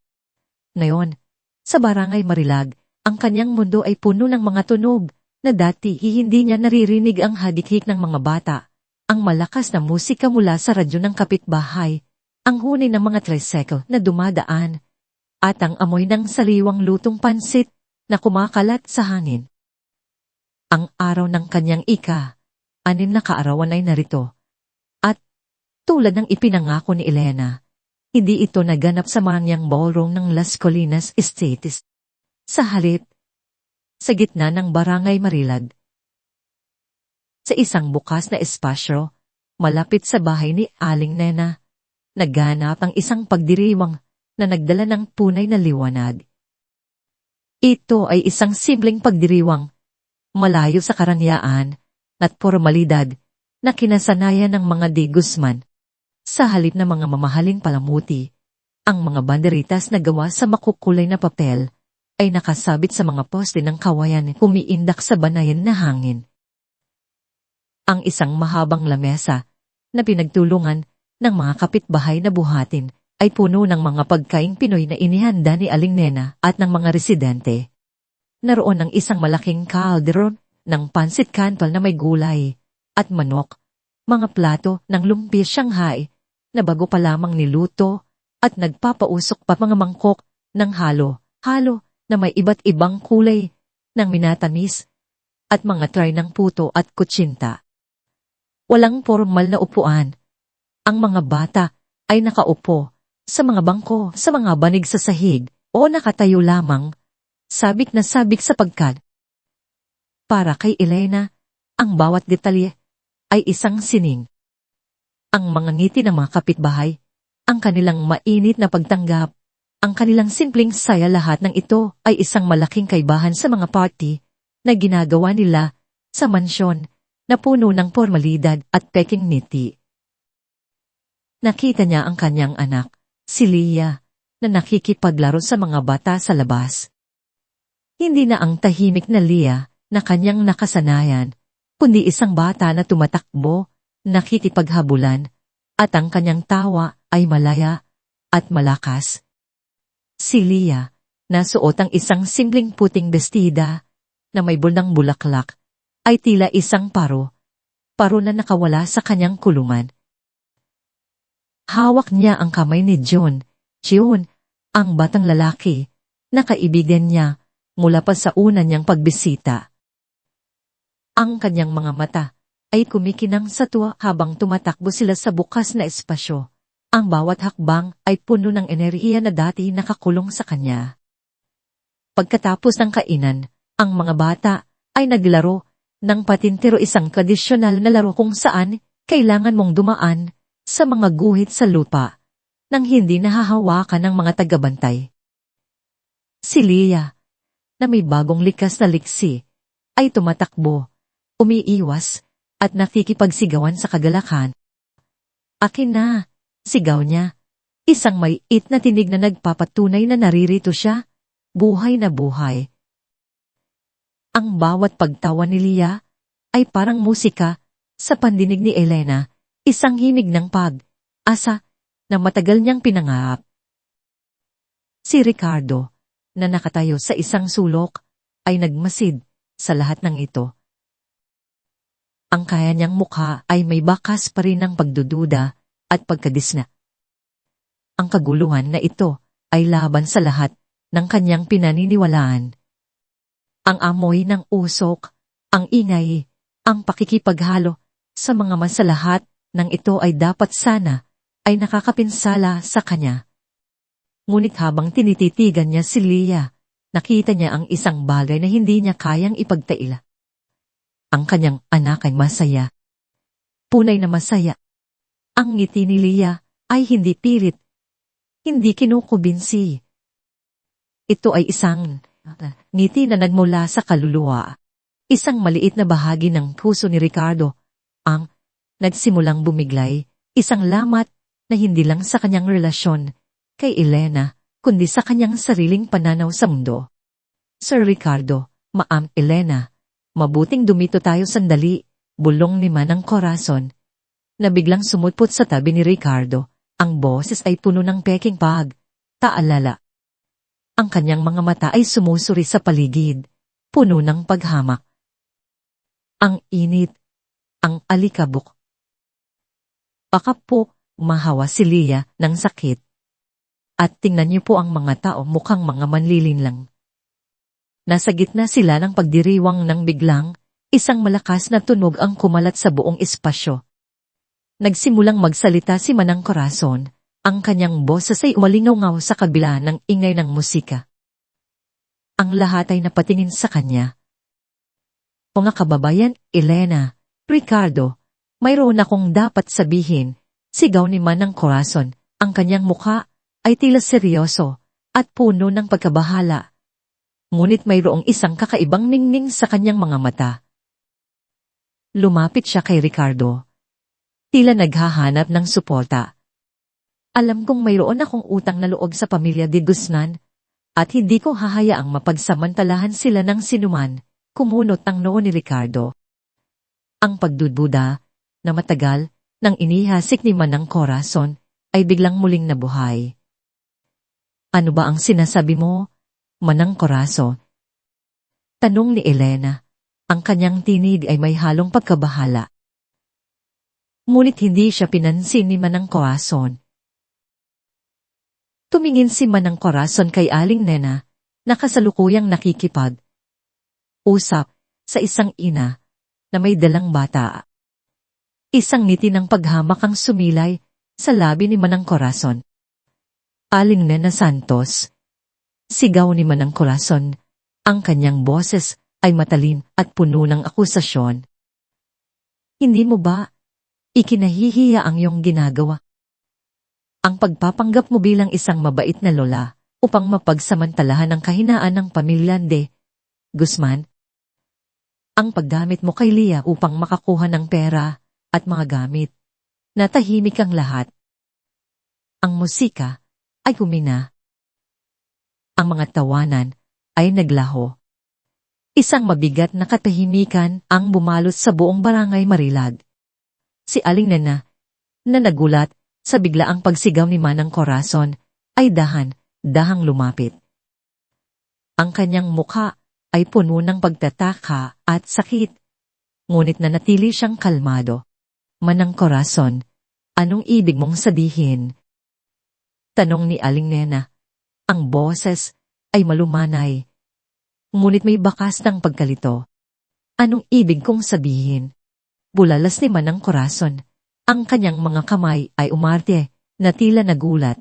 Ngayon, sa Barangay Marilag, ang kanyang mundo ay puno ng mga tunog na dati hindi niya naririnig ang hadikhik ng mga bata, ang malakas na musika mula sa radyo ng kapitbahay, ang huni ng mga tricycle na dumadaan, at ang amoy ng sariwang lutong pansit na kumakalat sa hangin. Ang araw ng kanyang ika-6 na kaarawan ay narito. At tulad ng ipinangako ni Elena, hindi ito naganap sa manyang ballroom ng Las Colinas Estates. Sa halip, sa gitna ng Barangay Marilag. Sa isang bukas na espasyo, malapit sa bahay ni Aling Nena, naganap ang isang pagdiriwang na nagdala ng tunay na liwanag. Ito ay isang simpleng pagdiriwang, malayo sa karangyaan at formalidad na kinasanayan ng mga De Guzman. Sa halip na mga mamahaling palamuti, ang mga banderitas na gawa sa makukulay na papel ay nakasabit sa mga poste ng kawayan umiindak sa banayan na hangin. Ang isang mahabang lamesa na pinagtulungan ng mga kapitbahay na buhatin ay puno ng mga pagkaing Pinoy na inihanda ni Aling Nena at ng mga residente. Naroon ang isang malaking kalderon ng pansit canton na may gulay at manok, mga plato ng lumpia Shanghai na bago pa lamang niluto at nagpapausok pa mga mangkok ng halo-halo na may iba't ibang kulay ng minatamis at mga tray ng puto at kutsinta. Walang formal na upuan. Ang mga bata ay nakaupo sa mga bangko sa mga banig sa sahig o nakatayo lamang, sabik na sabik sapagkat para kay Elena, ang bawat detalye ay isang sining. Ang mga ngiti ng mga kapitbahay, ang kanilang mainit na pagtanggap, ang kanilang simpleng saya, lahat ng ito ay isang malaking kaibahan sa mga party na ginagawa nila sa mansyon na puno ng formalidad at peking ngiti. Nakita niya ang kanyang anak, si Leah, na nakikipaglaro sa mga bata sa labas. Hindi na ang tahimik na Leah na kanyang nakasanayan, kundi isang bata na tumatakbo, nakikipaghabulan, at ang kanyang tawa ay malaya at malakas. Si Leah, na suot ang isang simpleng puting bestida na may bulang bulaklak, ay tila isang paro na nakawala sa kanyang kulungan. Hawak niya ang kamay ni John, ang batang lalaki, na kaibigan niya mula pa sa una niyang pagbisita. Ang kanyang mga mata ay kumikinang sa tuwa habang tumatakbo sila sa bukas na espasyo. Ang bawat hakbang ay puno ng enerhiya na dati nakakulong sa kanya. Pagkatapos ng kainan, ang mga bata ay naglaro ng patintero isang tradisyonal na laro kung saan kailangan mong dumaan sa mga guhit sa lupa nang hindi nahahawakan ng mga tagabantay. Si Leah, na may bagong likas na liksi, ay tumatakbo, umiiwas, at nakikipagsigawan sa kagalakan. Akin na, sigaw niya. Isang maiit na tinig na nagpapatunay na naririto siya, buhay na buhay. Ang bawat pagtawa ni Leah ay parang musika sa pandinig ni Elena, isang himig ng pag-asa na matagal niyang pinangarap. Si Ricardo, na nakatayo sa isang sulok, ay nagmasid sa lahat ng ito. Ang kaya niyang mukha ay may bakas pa rin ng pagdududa at pagkadisna. Ang kaguluhan na ito ay laban sa lahat ng kanyang pinaniniwalaan. Ang amoy ng usok, ang ingay, ang pakikipaghalo sa mga masalahat ng ito ay dapat sana ay nakakapinsala sa kanya. Ngunit habang tinititigan niya si Leah, nakita niya ang isang bagay na hindi niya kayang ipagtaila. Ang kanyang anak ay masaya. Punay na masaya. Ang ngiti ni Leah ay hindi pilit, hindi kinukubinsi. Ito ay isang ngiti na nagmula sa kaluluwa. Isang maliit na bahagi ng puso ni Ricardo ang nagsimulang bumiglay, isang lamat na hindi lang sa kanyang relasyon kay Elena, kundi sa kanyang sariling pananaw sa mundo. Sir Ricardo, Ma'am Elena, mabuting dumito tayo sandali, bulong ni Manang Corazon, na biglang sumutpot sa tabi ni Ricardo. Ang boses ay puno ng peking pag-taalala. Ang kanyang mga mata ay sumusuri sa paligid, puno ng paghamak. Ang init, ang alikabok. Baka po, mahawa si Leah ng sakit. At tingnan niyo po ang mga tao mukhang mga manlilinlang. Nasa gitna sila ng pagdiriwang nang biglang, isang malakas na tunog ang kumalat sa buong espasyo. Nagsimulang magsalita si Manang Corazon, ang kanyang boses ay umalingaw sa kabila ng ingay ng musika. Ang lahat ay napatingin sa kanya. Mga kababayan, Elena, Ricardo, mayroon akong dapat sabihin, sigaw ni Manang Corazon, ang kanyang mukha ay tila seryoso at puno ng pagkabahala. Ngunit mayroong isang kakaibang ningning sa kanyang mga mata. Lumapit siya kay Ricardo. Tila naghahanap ng suporta. Alam kong mayroon akong utang na loob sa pamilya de Guzman, at hindi ko hahayaang mapagsamantalahan sila ng sinuman, kumunot ang noo ni Ricardo. Ang pagdududa, na matagal, nang inihasik ni Manang Corazon, ay biglang muling nabuhay. Ano ba ang sinasabi mo, Manang Corazon? Tanong ni Elena. Ang kanyang tinig ay may halong pagkabahala. Ngunit hindi siya pinansin ni Manang Corazon. Tumingin si Manang Corazon kay Aling Nena, na kasalukuyang nakikipag-usap sa isang ina na may dalang bata. Isang ngiti ng paghamak ang sumilay sa labi ni Manang Corazon. Aling Nena Santos, sigaw ni Manang Corazon, ang kanyang boses ay matalim at puno ng akusasyon. Hindi mo ba ikinahihiya ang iyong ginagawa? Ang pagpapanggap mo bilang isang mabait na lola upang mapagsamantalahan ang kahinaan ng pamilya de Guzman? Ang paggamit mo kay Leah upang makakuha ng pera at mga gamit. Natahimik ang lahat. Ang musika ay humina. Ang mga tawanan ay naglaho. Isang mabigat na katahimikan ang bumalot sa buong barangay Marilag. Si Aling Nena, na nagulat sa biglaang pagsigaw ni Manang Corazon, ay dahang lumapit. Ang kanyang mukha ay puno ng pagtataka at sakit, ngunit nanatili siyang kalmado. Manang Corazon, anong ibig mong sabihin? Tanong ni Aling Nena. Ang boses ay malumanay, ngunit may bakas ng pagkalito. Anong ibig kong sabihin? Bulalas ni Manang Corazon. Ang kanyang mga kamay ay umarte, na tila nagulat.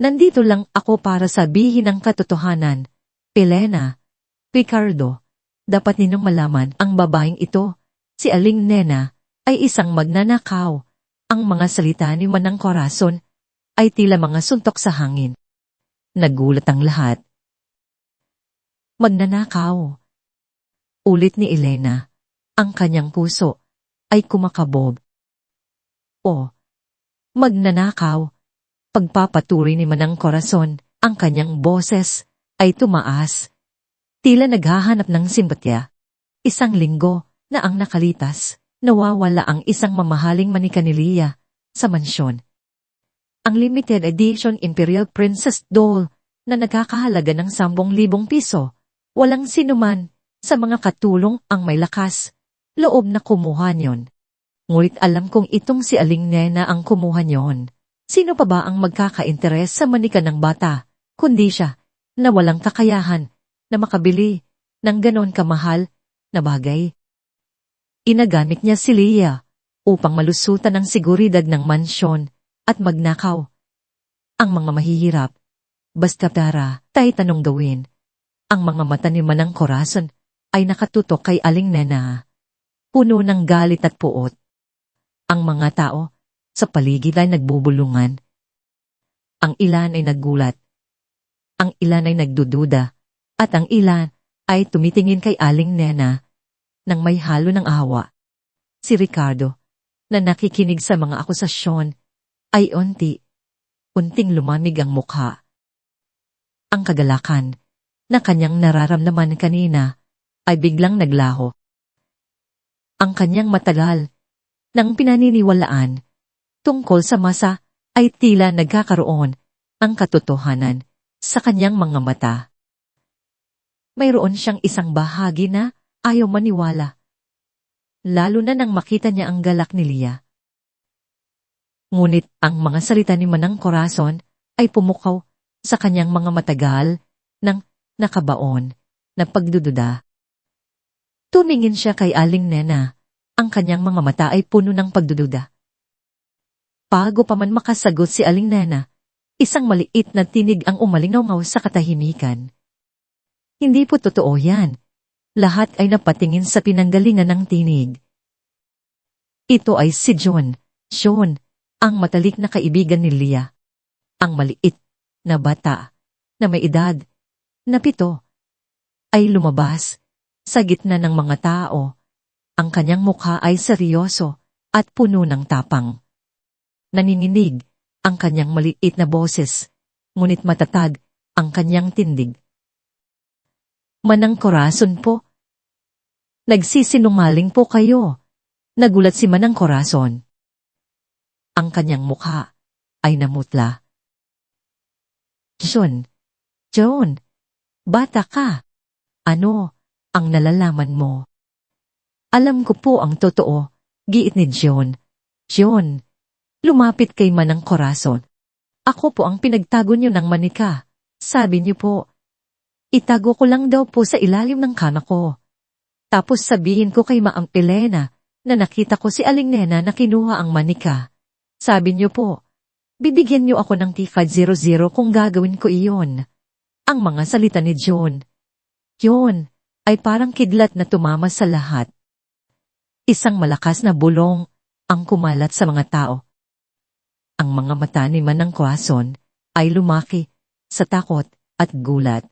Nandito lang ako para sabihin ang katotohanan, Elena, Ricardo, Dapat ninyong malaman ang babaeng ito, si Aling Nena, ay isang magnanakaw. Ang mga salita ni Manang Corazon ay tila mga suntok sa hangin. Nagulat ang lahat. Magnanakaw. Ulit ni Elena. Ang kanyang puso ay kumakabob. O, magnanakaw. Pagpapaturi ni Manang Corazon, ang kanyang boses ay tumaas. Tila naghahanap ng simpatya. 1 linggo na ang nakalitas, nawawala ang isang mamahaling manika ni Leah sa mansyon. Ang limited edition Imperial Princess Doll na nagkakahalaga ng 10,000 piso, walang sinuman sa mga katulong ang may lakas, loob na kumuha niyon. Ngunit alam kong itong si Aling Nena ang kumuha niyon. Sino pa ba ang magkaka-interes sa manika ng bata, kundi siya, na walang kakayahan na makabili ng ganon kamahal na bagay? Inagamit niya si Leah upang malusutan ang seguridad ng mansyon at magnakaw. Ang mga mahihirap, basta pera, tay tanong gawin. Ang mga mata ni Manang Corazon ay nakatutok kay Aling Nena, puno ng galit at puot. Ang mga tao sa paligid ay nagbubulungan. Ang ilan ay naggulat. Ang ilan ay nagdududa. At ang ilan ay tumitingin kay Aling Nena nang may halo ng awa. Si Ricardo, na nakikinig sa mga akusasyon, ay unting lumamig ang mukha. Ang kagalakan na kanyang nararamdaman kanina ay biglang naglaho. Ang kanyang matagal nang pinaniniwalaan tungkol sa masa ay tila nagkakaroon ang katotohanan sa kanyang mga mata. Mayroon siyang isang bahagi na ayaw maniwala. Lalo na nang makita niya ang galak ni Leah. Ngunit ang mga salita ni Manang Corazon ay pumukaw sa kanyang mga matagal ng nakabaon na pagdududa. Tumingin siya kay Aling Nena. Ang kanyang mga mata ay puno ng pagdududa. Bago pa man makasagot si Aling Nena, isang maliit na tinig ang umalingaw sa katahimikan. Hindi po totoo yan. Lahat ay napatingin sa pinanggalingan ng tinig. Ito ay si John, ang matalik na kaibigan ni Leah. Ang maliit na bata na may edad na 7 ay lumabas sa gitna ng mga tao. Ang kanyang mukha ay seryoso at puno ng tapang. Nanginginig ang kanyang maliit na boses, ngunit matatag ang kanyang tindig. Manang Corazon po. Nagsisinungaling po kayo. Nagulat si Manang Corazon. Ang kanyang mukha ay namutla. John, bata ka. Ano ang nalalaman mo? Alam ko po ang totoo, giit ni John. John, lumapit kay Manang Corazon. Ako po ang pinagtago niyo ng manika. Sabi niyo po, itago ko lang daw po sa ilalim ng kama ko. Tapos sabihin ko kay Maang Elena na nakita ko si Aling Nena na kinuha ang manika. Sabi niyo po, bibigyan niyo ako ng T500 kung gagawin ko iyon. Ang mga salita ni John. Yun ay parang kidlat na tumama sa lahat. Isang malakas na bulong ang kumalat sa mga tao. Ang mga mata ni Manang Corazon ay lumaki sa takot at gulat.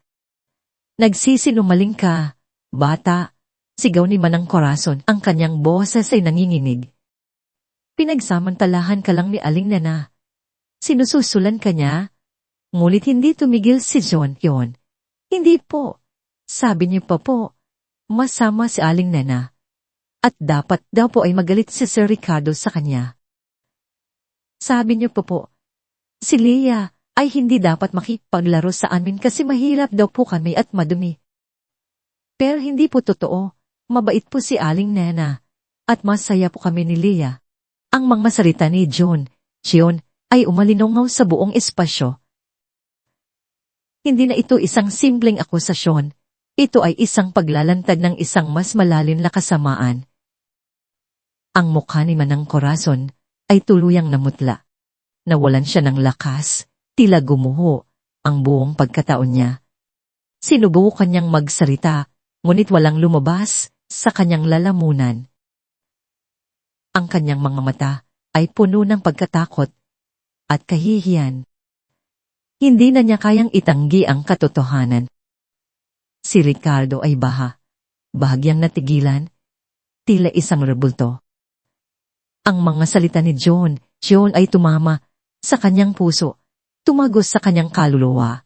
Nagsisinungaling ka, bata, sigaw ni Manang Corazon. Ang kanyang boses ay nanginginig. Pinagsamantalahan ka lang ni Aling Nena. Sinususulan ka niya? Ngunit hindi tumigil si John yon. Hindi po. Sabi niyo pa po, masama si Aling Nena. At dapat daw po ay magalit si Sir Ricardo sa kanya. Sabi niyo po, si Leah ay hindi dapat makipaglaro sa amin kasi mahirap daw po kami at madumi. Pero hindi po totoo, mabait po si Aling Nena, at masaya po kami ni Leah. Ang mga salita ni John ay umalinongaw sa buong espasyo. Hindi na ito isang simpleng akusasyon, ito ay isang paglalantad ng isang mas malalim na kasamaan. Ang mukha ni Manang Corazon ay tuluyang namutla. Nawalan siya ng lakas, tila gumuho ang buong pagkataon niya. Sinubukan niyang magsalita, ngunit walang lumabas sa kanyang lalamunan. Ang kanyang mga mata ay puno ng pagkatakot at kahihiyan. Hindi na niya kayang itanggi ang katotohanan. Si Ricardo ay bahagyang natigilan, tila isang rebulto. Ang mga salita ni John ay tumama sa kanyang puso, tumagos sa kanyang kaluluwa.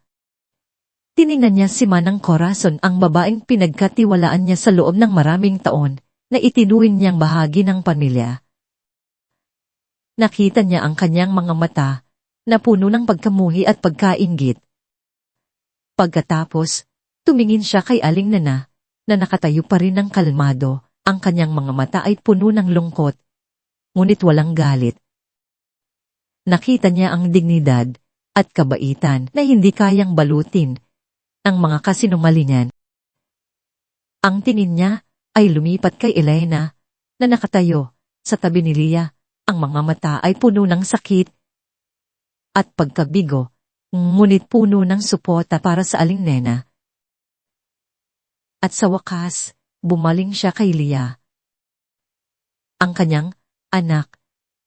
Tiningnan niya si Manang Corazon, ang babaeng pinagkatiwalaan niya sa loob ng maraming taon, na itinuring niyang bahagi ng pamilya. Nakita niya ang kanyang mga mata na puno ng pagkamuhi at pagkainggit. Pagkatapos, tumingin siya kay Aling Nena, na nakatayo pa rin ng kalmado. Ang kanyang mga mata ay puno ng lungkot, ngunit walang galit. Nakita niya ang dignidad at kabaitan na hindi kayang balutin ng mga kasinungalingan. Ang tingin niya ay lumipat kay Elena, na nakatayo sa tabi ni Lia. Ang mga mata ay puno ng sakit at pagkabigo, ngunit puno ng suporta para sa Aling Nena. At sa wakas, bumaling siya kay Lia, ang kanyang anak,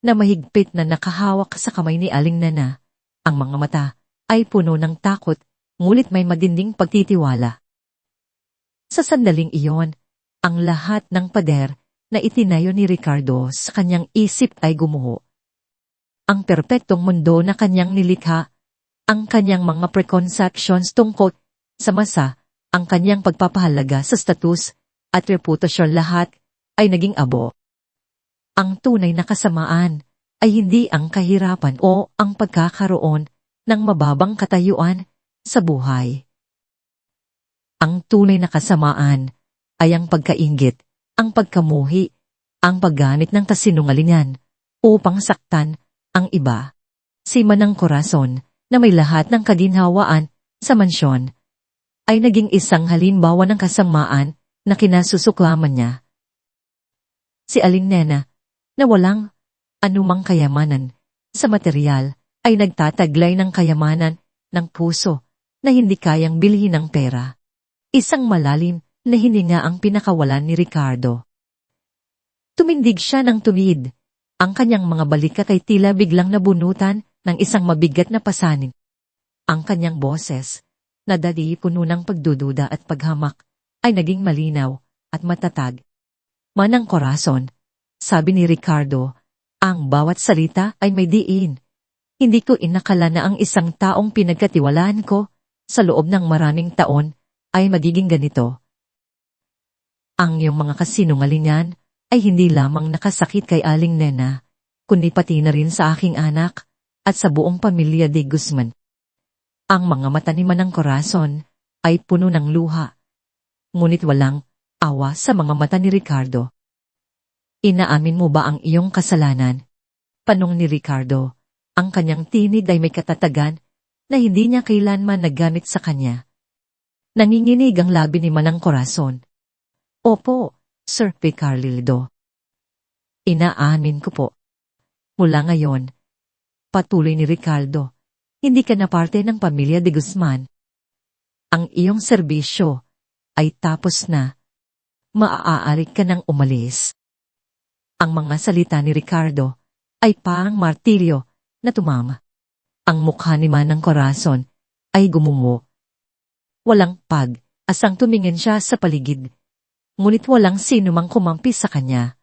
na mahigpit na nakahawak sa kamay ni Aling Nena. Ang mga mata ay puno ng takot, ngunit may matinding pagtitiwala. Sa sandaling iyon, ang lahat ng pader na itinayo ni Ricardo sa kanyang isip ay gumuho. Ang perpektong mundo na kanyang nilikha, ang kanyang mga preconceptions tungkol sa masa, ang kanyang pagpapahalaga sa status at reputasyon, lahat ay naging abo. Ang tunay na kasamaan ay hindi ang kahirapan o ang pagkakaroon ng mababang katayuan sa buhay. Ang tunay na kasamaan ay ang pagkainggit, ang pagkamuhi, ang pagganit ng kasinungalingan upang saktan ang iba. Si Manang Corazon, na may lahat ng kaginhawaan sa mansyon, ay naging isang halimbawa ng kasamaan na kinasusuklaman niya. Si Aling Nena, na walang anumang kayamanan sa material, ay nagtataglay ng kayamanan ng puso na hindi kayang bilhin ng pera. Isang malalim na hininga ang pinakawalan ni Ricardo. Tumindig siya ng tumid. Ang kanyang mga balikat ay tila biglang nabunutan ng isang mabigat na pasanin. Ang kanyang boses, na dati puno ng pagdududa at paghamak, ay naging malinaw at matatag. Manang Corazon, sabi ni Ricardo, ang bawat salita ay may diin. Hindi ko inakala na ang isang taong pinagkatiwalaan ko sa loob ng maraming taon ay magiging ganito. Ang iyong mga kasinungalingan ay hindi lamang nakasakit kay Aling Nena, kundi pati na rin sa aking anak at sa buong pamilya de Guzman. Ang mga mata ni Manang Corazon ay puno ng luha, ngunit walang awa sa mga mata ni Ricardo. Inaamin mo ba ang iyong kasalanan? Tanong ni Ricardo. Ang kanyang tinig ay may katatagan na hindi niya kailanman nagamit sa kanya. Nanginginig ang labi ni Manang Corazon. Opo, Sir Ricardo. Inaamin ko po. Mula ngayon, patuloy ni Ricardo, hindi ka na parte ng pamilya de Guzman. Ang iyong serbisyo ay tapos na. Maaari ka nang umalis. Ang mga salita ni Ricardo ay parang martilyo na tumama. Ang mukha ni Manang Corazon ay gumungo. Walang pag-asang tumingin siya sa paligid, ngunit walang sino mang kumampi sa kanya.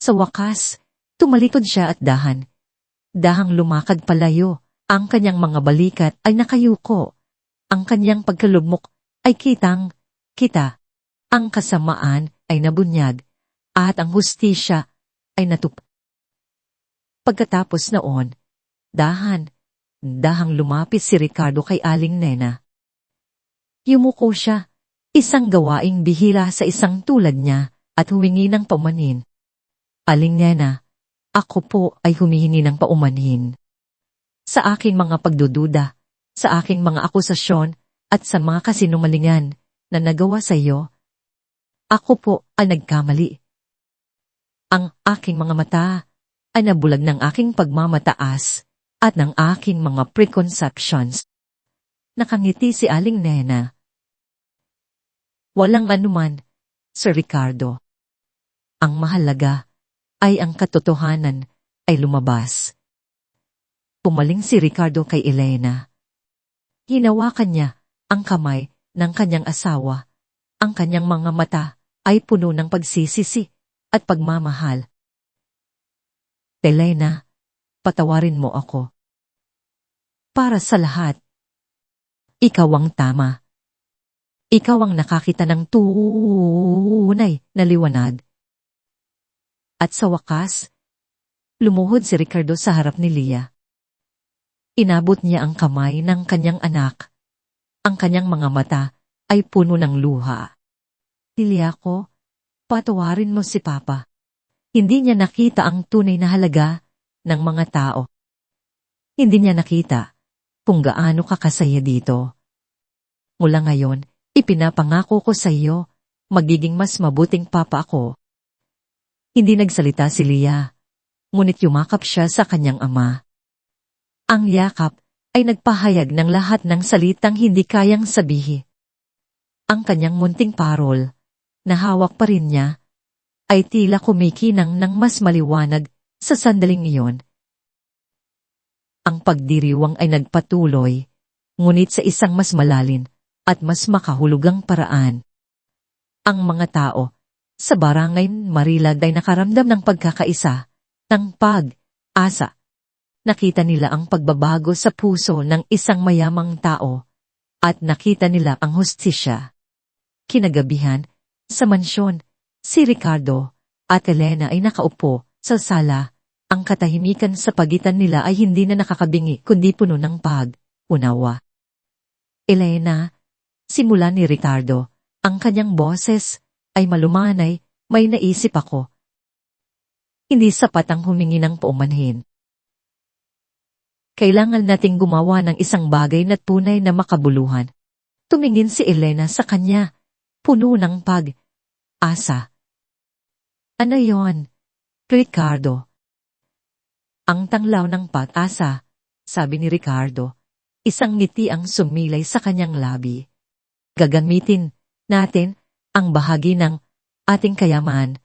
Sa wakas, tumalikod siya at dahang lumakad palayo. Ang kanyang mga balikat ay nakayuko. Ang kanyang pagkalugmok ay kitang-kita. Ang kasamaan ay nabunyag, at ang hustisya ay natup. Pagkatapos noon, dahang lumapit si Ricardo kay Aling Nena. Yumuko siya, isang gawaing bihira sa isang tulad niya, at humingi ng paumanhin. Aling Nena, ako po ay humihingi ng paumanhin. Sa aking mga pagdududa, sa aking mga akusasyon, at sa mga kasinungalingan na nagawa sa iyo, ako po ay nagkamali. Ang aking mga mata ay nabulag ng aking pagmamataas at ng aking mga preconceptions. Nakangiti si Aling Nena. Walang anuman, Sir Ricardo. Ang mahalaga ay ang katotohanan ay lumabas. Pumaling si Ricardo kay Elena. Hinawakan niya ang kamay ng kanyang asawa. Ang kanyang mga mata ay puno ng pagsisisi at pagmamahal. Elena, patawarin mo ako. Para sa lahat, ikaw ang tama. Ikaw ang nakakita ng tunay na liwanag. At sa wakas, lumuhod si Ricardo sa harap ni Leah. Inabot niya ang kamay ng kanyang anak. Ang kanyang mga mata ay puno ng luha. Leah ko, patawarin mo si Papa. Hindi niya nakita ang tunay na halaga ng mga tao. Hindi niya nakita kung gaano ka kasaya dito. Mula ngayon, ipinapangako ko sa iyo, magiging mas mabuting papa ako. Hindi nagsalita si Leah, ngunit yumakap siya sa kanyang ama. Ang yakap ay nagpahayag ng lahat ng salitang hindi kayang sabihin. Ang kanyang munting parol, na hawak pa rin niya, ay tila kumikinang ng mas maliwanag sa sandaling iyon. Ang pagdiriwang ay nagpatuloy, ngunit sa isang mas malalim at mas makahulugang paraan. Ang mga tao sa Barangay Marilad ay nakaramdam ng pagkakaisa, ng pag-asa. Nakita nila ang pagbabago sa puso ng isang mayamang tao at nakita nila ang hustisya. Kinagabihan, sa mansyon, si Ricardo at Elena ay nakaupo sa sala. Ang katahimikan sa pagitan nila ay hindi na nakakabingi kundi puno ng pag-unawa. Elena, simula ni Ricardo, ang kanyang boses ay malumanay, may naisip ako. Hindi sapat ang humingi ng paumanhin. Kailangan nating gumawa ng isang bagay na tunay na makabuluhan. Tumingin si Elena sa kanya, puno ng pag-asa. Ano yon, Ricardo? Ang tanglaw ng pag-asa, sabi ni Ricardo. Isang ngiti ang sumilay sa kanyang labi. Gagamitin natin ang bahagi ng ating kayamaan,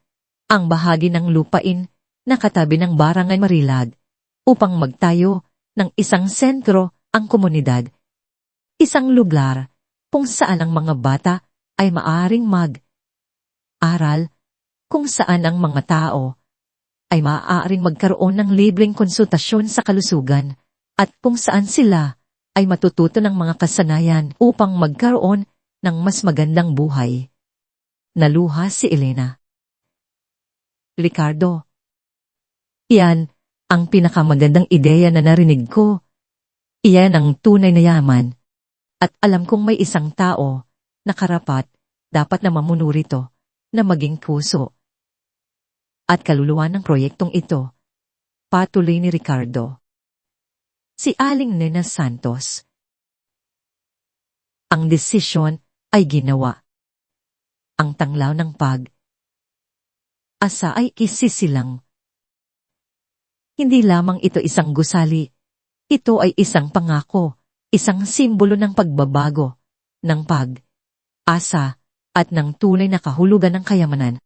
ang bahagi ng lupain na katabi ng Barangay Marilad, upang magtayo ng isang sentro ang komunidad. Isang lugar kung saan ang mga bata ay maaring mag-aral, kung saan ang mga tao ay maaaring magkaroon ng libreng konsultasyon sa kalusugan, at kung saan sila ay matututo ng mga kasanayan upang magkaroon ng mas magandang buhay. Naluha si Elena. Ricardo, iyan ang pinakamagandang ideya na narinig ko. Iyan ang tunay na yaman. At alam kong may isang tao na karapat dapat na mamuno rito, na maging puso at kaluluwa ng proyektong ito. Patuloy ni Ricardo. Si Aling Nena Santos. Ang desisyon ay ginawa. Ang tanglaw ng pag-asa ay isisilang. Hindi lamang ito isang gusali. Ito ay isang pangako, isang simbolo ng pagbabago, ng pag-asa, at ng tunay na kahulugan ng kayamanan.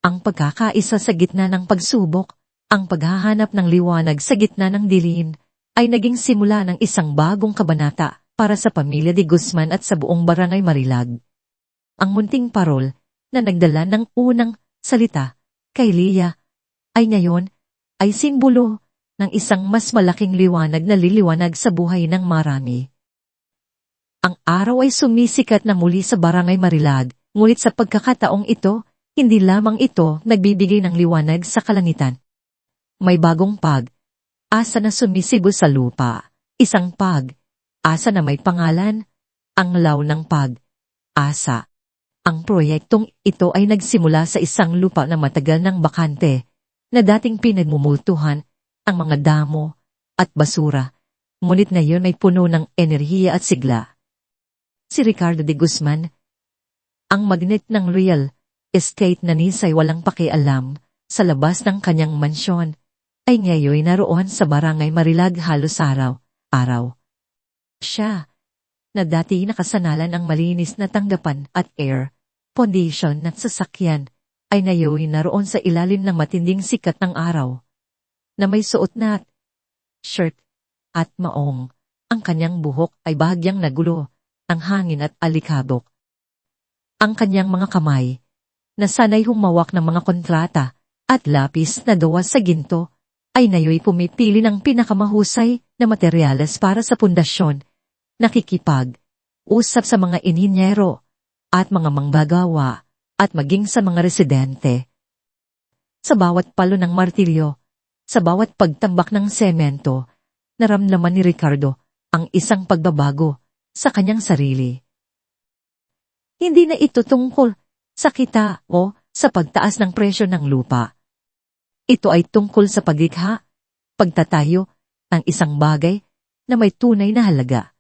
Ang pagkakaisa sa gitna ng pagsubok, ang paghahanap ng liwanag sa gitna ng dilim, ay naging simula ng isang bagong kabanata para sa pamilya de Guzman at sa buong Barangay Marilad. Ang munting parol na nagdala ng unang salita kay Leah ay ngayon ay simbolo ng isang mas malaking liwanag na liliwanag sa buhay ng marami. Ang araw ay sumisikat na muli sa Barangay Marilad, ngunit sa pagkakataong ito, hindi lamang ito nagbibigay ng liwanag sa kalangitan. May bagong pag-asa na sumisibo sa lupa, isang pag-asa na may pangalan, ang law ng pag-asa. Ang proyektong ito ay nagsimula sa isang lupa na matagal ng bakante, na dating pinagmumultuhan ang mga damo at basura, ngunit ngayon ay puno ng enerhiya at sigla. Si Ricardo de Guzman, ang magnet ng real estate na nisay walang pakialam sa labas ng kanyang mansyon, ay ngayon naroon sa Barangay Marilad halos araw-araw. Siya, na dati nakasanalan ang malinis na tanggapan at air pondisyon at sasakyan ay nayuwi naroon sa ilalim ng matinding sikat ng araw, na may suot na shirt at maong. Ang kanyang buhok ay bahagyang nagulo ng hangin at alikabok. Ang kanyang mga kamay, na sanay humawak ng mga kontrata at lapis na gawa sa ginto, ay nayo'y pumipili ng pinakamahusay na materyales para sa pundasyon, nakikipag-usap sa mga inhinyero at mga manggagawa at maging sa mga residente. Sa bawat palo ng martilyo, sa bawat pagtambak ng semento, naramdaman ni Ricardo ang isang pagbabago sa kanyang sarili. Hindi na ito tungkol sa kita o sa pagtaas ng presyo ng lupa. Ito ay tungkol sa paglikha, pagtatayo ng isang bagay na may tunay na halaga.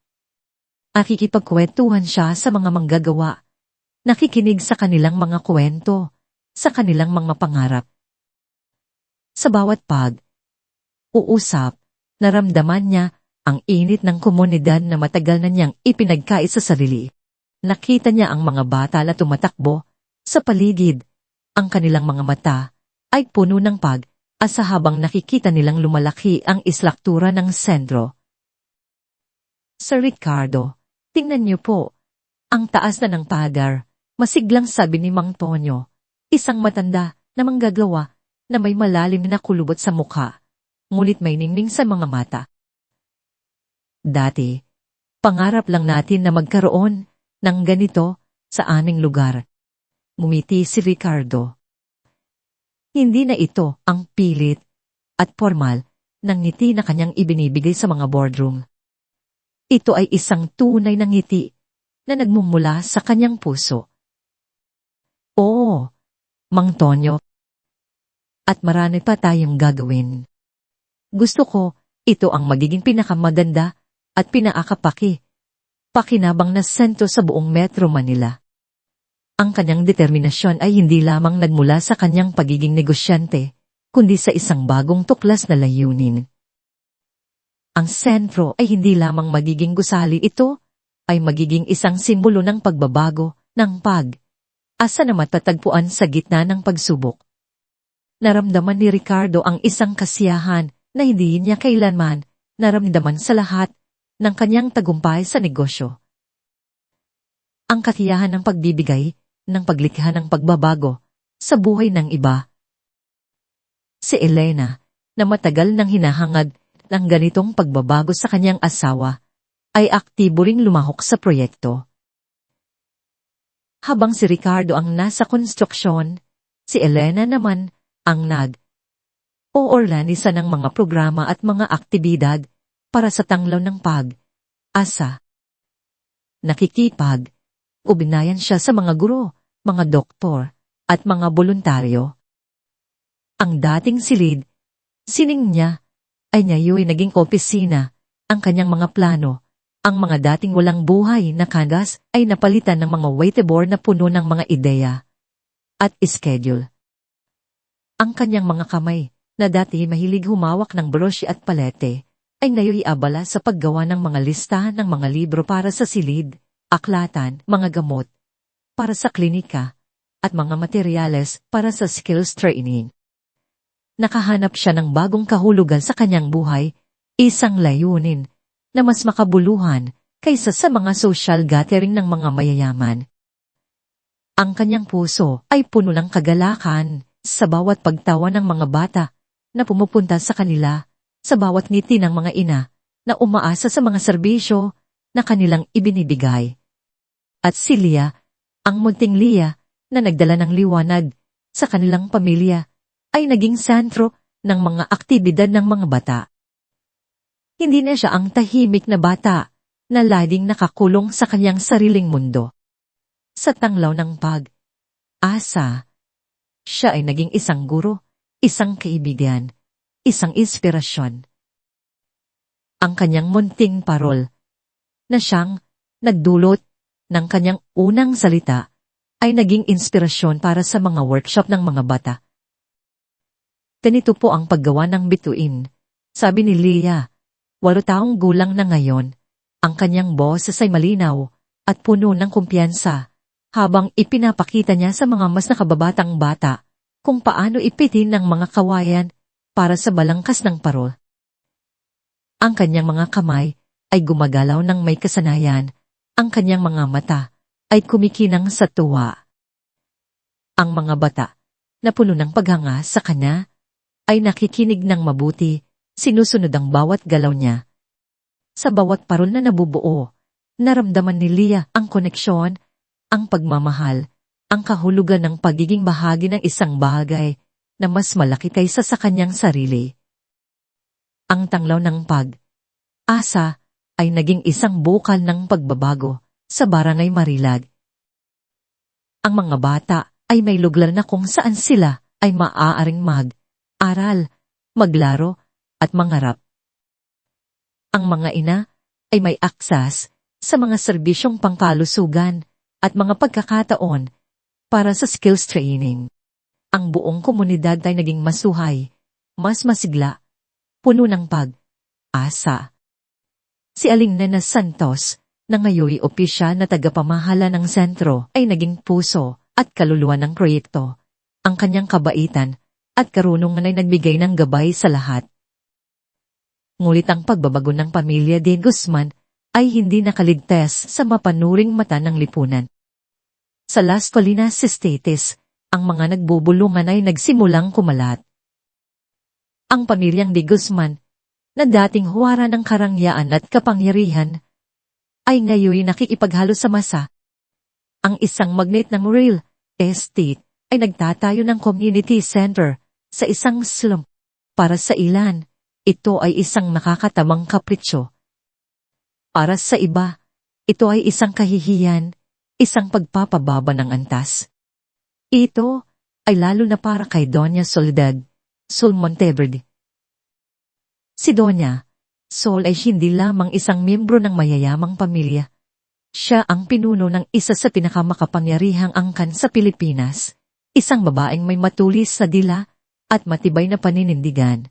Nakikipagkwentuhan siya sa mga manggagawa, nakikinig sa kanilang mga kwento, sa kanilang mga pangarap. Sa bawat uusap, naramdaman niya ang init ng komunidad na matagal na niyang ipinagkait sa sarili. Nakita niya ang mga bata na tumatakbo sa paligid. Ang kanilang mga mata ay puno ng pag-asa habang nakikita nilang lumalaki ang islaktura ng sentro. Sir Ricardo, tingnan niyo po. Ang taas na ng pagar, masiglang sabi ni Mang Tonyo, isang matanda na manggagawa na may malalim na kulubot sa mukha, ngunit may ningning sa mga mata. Dati, pangarap lang natin na magkaroon ng ganito sa aming lugar. Ngumiti si Ricardo. Hindi na ito ang pilit at formal ng ngiti na kanyang ibinibigay sa mga boardroom. Ito ay isang tunay na ngiti na nagmumula sa kanyang puso. Oo, Mang Tonyo. At marami pa tayong gagawin. Gusto ko, ito ang magiging pinakamaganda at pakinabang na sentro sa buong Metro Manila. Ang kanyang determinasyon ay hindi lamang nagmula sa kanyang pagiging negosyante, kundi sa isang bagong tuklas na layunin. Ang sentro ay hindi lamang magiging gusali, ito ay magiging isang simbolo ng pagbabago, ng pag-asa na matatagpuan sa gitna ng pagsubok. Naramdaman ni Ricardo ang isang kasiyahan na hindi niya kailanman naramdaman sa lahat ng kanyang tagumpay sa negosyo. Ang katiyahan ng pagbibigay, ng paglikha ng pagbabago sa buhay ng iba. Si Elena, na matagal nang hinahangad ng ganitong pagbabago sa kanyang asawa, ay aktibo ring lumahok sa proyekto. Habang si Ricardo ang nasa konstruksyon, si Elena naman ang nag-oorganisa ng mga programa at mga aktibidad para sa tanglaw ng pag-asa. Nakikipag-ugnayan siya sa mga guro, mga doktor, at mga voluntaryo. Ang dating silid, sining niya, ay ngayon naging opisina. Ang kanyang mga plano, ang mga dating walang buhay na kanvas ay napalitan ng mga whiteboard na puno ng mga ideya at schedule. Ang kanyang mga kamay, na dati mahilig humawak ng brush at palete, ay ngayon abala sa paggawa ng mga listahan ng mga libro para sa silid, aklatan, mga gamot, para sa klinika, at mga materyales para sa skills training. Nakahanap siya ng bagong kahulugan sa kanyang buhay, isang layunin na mas makabuluhan kaysa sa mga social gathering ng mga mayayaman. Ang kanyang puso ay puno ng kagalakan sa bawat pagtawa ng mga bata na pumupunta sa kanila, sa bawat ngiti ng mga ina na umaasa sa mga serbisyo na kanilang ibinibigay. At si Lia, ang munting Lia na nagdala ng liwanag sa kanilang pamilya, ay naging sentro ng mga aktibidad ng mga bata. Hindi na siya ang tahimik na bata na laging nakakulong sa kanyang sariling mundo. Sa tanglaw ng pag-asa, siya ay naging isang guro, isang kaibigan, isang inspirasyon. Ang kanyang munting parol, na siyang nagdulot ng kanyang unang salita, ay naging inspirasyon para sa mga workshop ng mga bata. Ganito po ang paggawa ng bituin, sabi ni Lia, 8 taong gulang na ngayon. Ang kanyang boses ay malinaw at puno ng kumpiyansa. habang ipinapakita niya sa mga mas nakababatang bata kung paano ipitin ng mga kawayan para sa balangkas ng parol. Ang kanyang mga kamay ay gumagalaw ng may kasanayan, ang kanyang mga mata ay kumikinang sa tuwa. Ang mga bata, na puno ng paghanga sa kanya, ay nakikinig ng mabuti, sinusunod ang bawat galaw niya. Sa bawat parol na nabubuo, naramdaman ni Leah ang koneksyon, ang pagmamahal, ang kahulugan ng pagiging bahagi ng isang bagay na mas malaki kaysa sa kanyang sarili. Ang tanglaw ng pag-asa ay naging isang bukal ng pagbabago sa Barangay Marilag. Ang mga bata ay may lugar na kung saan sila ay maaaring mag-aral, maglaro, at mangarap. Ang mga ina ay may aksas sa mga serbisyong pangkalusugan at mga pagkakataon para sa skills training. Ang buong komunidad ay naging masuhay, mas masigla, puno ng pag-asa. Si Aling Nena Santos, na ngayoy opisyal na tagapamahala ng sentro, ay naging puso at kaluluwa ng proyekto. Ang kanyang kabaitan at karunungan ay nagbigay ng gabay sa lahat. Ngunit ang pagbabago ng pamilya de Guzman ay hindi nakaligtas sa mapanuring mata ng lipunan. Sa Las Colinas Estates, ang mga nagbubulungan ay nagsimulang kumalat. Ang pamilyang de Guzman, na dating huwara ng karangyaan at kapangyarihan, ay ngayon nakikipaghalo sa masa. Ang isang magnate ng real estate ay nagtatayo ng community center sa isang slum. Para sa ilan, ito ay isang nakakatamang kapritsyo. Para sa iba, ito ay isang kahihiyan, isang pagpapababa ng antas. Ito ay lalo na para kay Doña Soledad Sol Monteverde. Si Doña Sol ay hindi lamang isang miyembro ng mayayamang pamilya. Siya ang pinuno ng isa sa pinakamakapangyarihang angkan sa Pilipinas, isang babaeng may matulis na dila at matibay na paninindigan.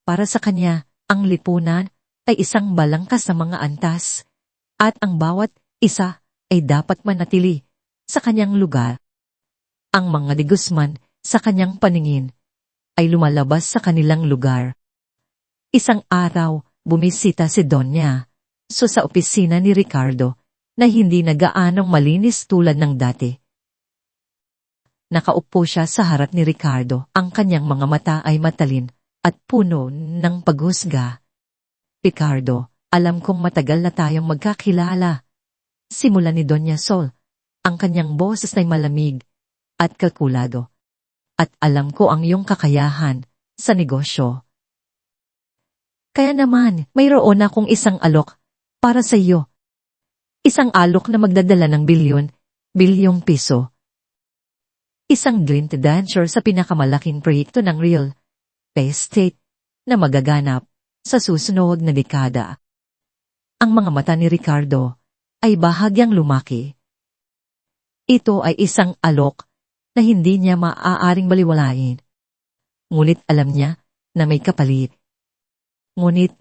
Para sa kanya, ang lipunan ay isang balangkas sa mga antas, at ang bawat isa ay dapat manatili sa kanyang lugar. Ang mga de Guzman, sa kanyang paningin, ay lumalabas sa kanilang lugar. Isang araw, bumisita si Doña Sol sa opisina ni Ricardo na hindi na gaanong malinis tulad ng dati. Nakaupo siya sa harap ni Ricardo, ang kanyang mga mata ay matalin at puno ng paghusga. Ricardo, alam kong matagal na tayong magkakilala. Simula ni Doña Sol, ang kanyang boses ay malamig at kalkulado. At alam ko ang iyong kakayahan sa negosyo. Kaya naman, mayroon akong isang alok para sa iyo. Isang alok na magdadala ng bilyong piso. Isang joint venture sa pinakamalaking proyekto ng real estate na magaganap sa susunod na dekada. Ang mga mata ni Ricardo ay bahagyang lumaki. Ito ay isang alok na hindi niya maaaring baliwalain. Ngunit alam niya na may kapalit. Ngunit,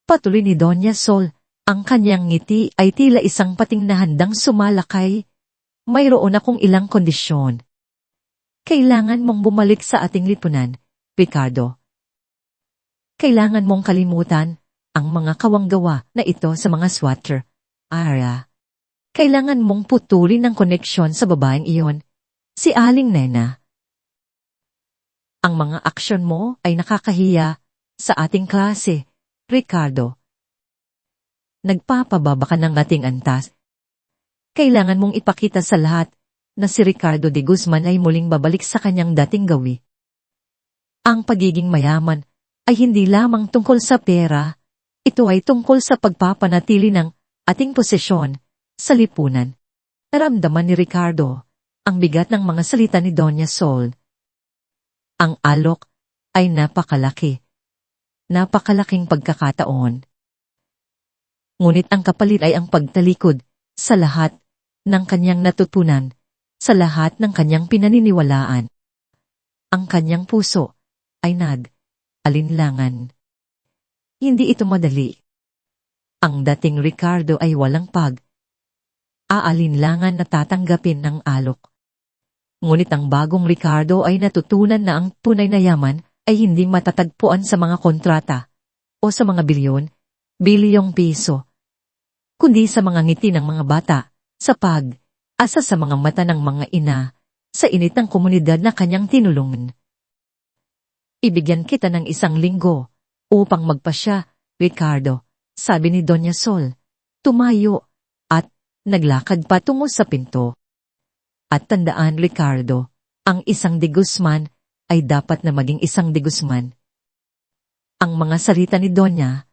patuloy ni Doña Sol, ang kanyang ngiti ay tila isang pating na handang sumalakay. Mayroon akong ilang kondisyon. Kailangan mong bumalik sa ating lipunan, Ricardo. Kailangan mong kalimutan ang mga kawanggawa na ito sa mga swatter area. Kailangan mong putulin ang koneksyon sa babaeng iyon, si Aling Nena. Ang mga aksyon mo ay nakakahiya sa ating klase, Ricardo. Nagpapababa ka ng ating antas. Kailangan mong ipakita sa lahat na si Ricardo de Guzman ay muling babalik sa kanyang dating gawi. Ang pagiging mayaman ay hindi lamang tungkol sa pera, ito ay tungkol sa pagpapanatili ng ating posisyon sa lipunan. Naramdaman ni Ricardo ang bigat ng mga salita ni Doña Sol. Ang alok ay napakalaki. Napakalaking pagkakataon. Ngunit ang kapalit ay ang pagtalikod sa lahat ng kanyang natutunan, sa lahat ng kanyang pinaniniwalaan. Ang kanyang puso ay alinlangan. Hindi ito madali. Ang dating Ricardo ay walang aalinlangan na tatanggapin ng alok. Ngunit ang bagong Ricardo ay natutunan na ang tunay na yaman ay hindi matatagpuan sa mga kontrata o sa mga bilyong piso, kundi sa mga ngiti ng mga bata, sa pag-asa sa mga mata ng mga ina, sa init ng komunidad na kanyang tinulungan. Ibigyan kita ng 1 linggo upang magpasya, Ricardo, sabi ni Doña Sol. Tumayo at naglakad patungo sa pinto. At tandaan, Ricardo, ang 1 de Guzman ay dapat na maging 1 de Guzman. Ang mga salita ni Doña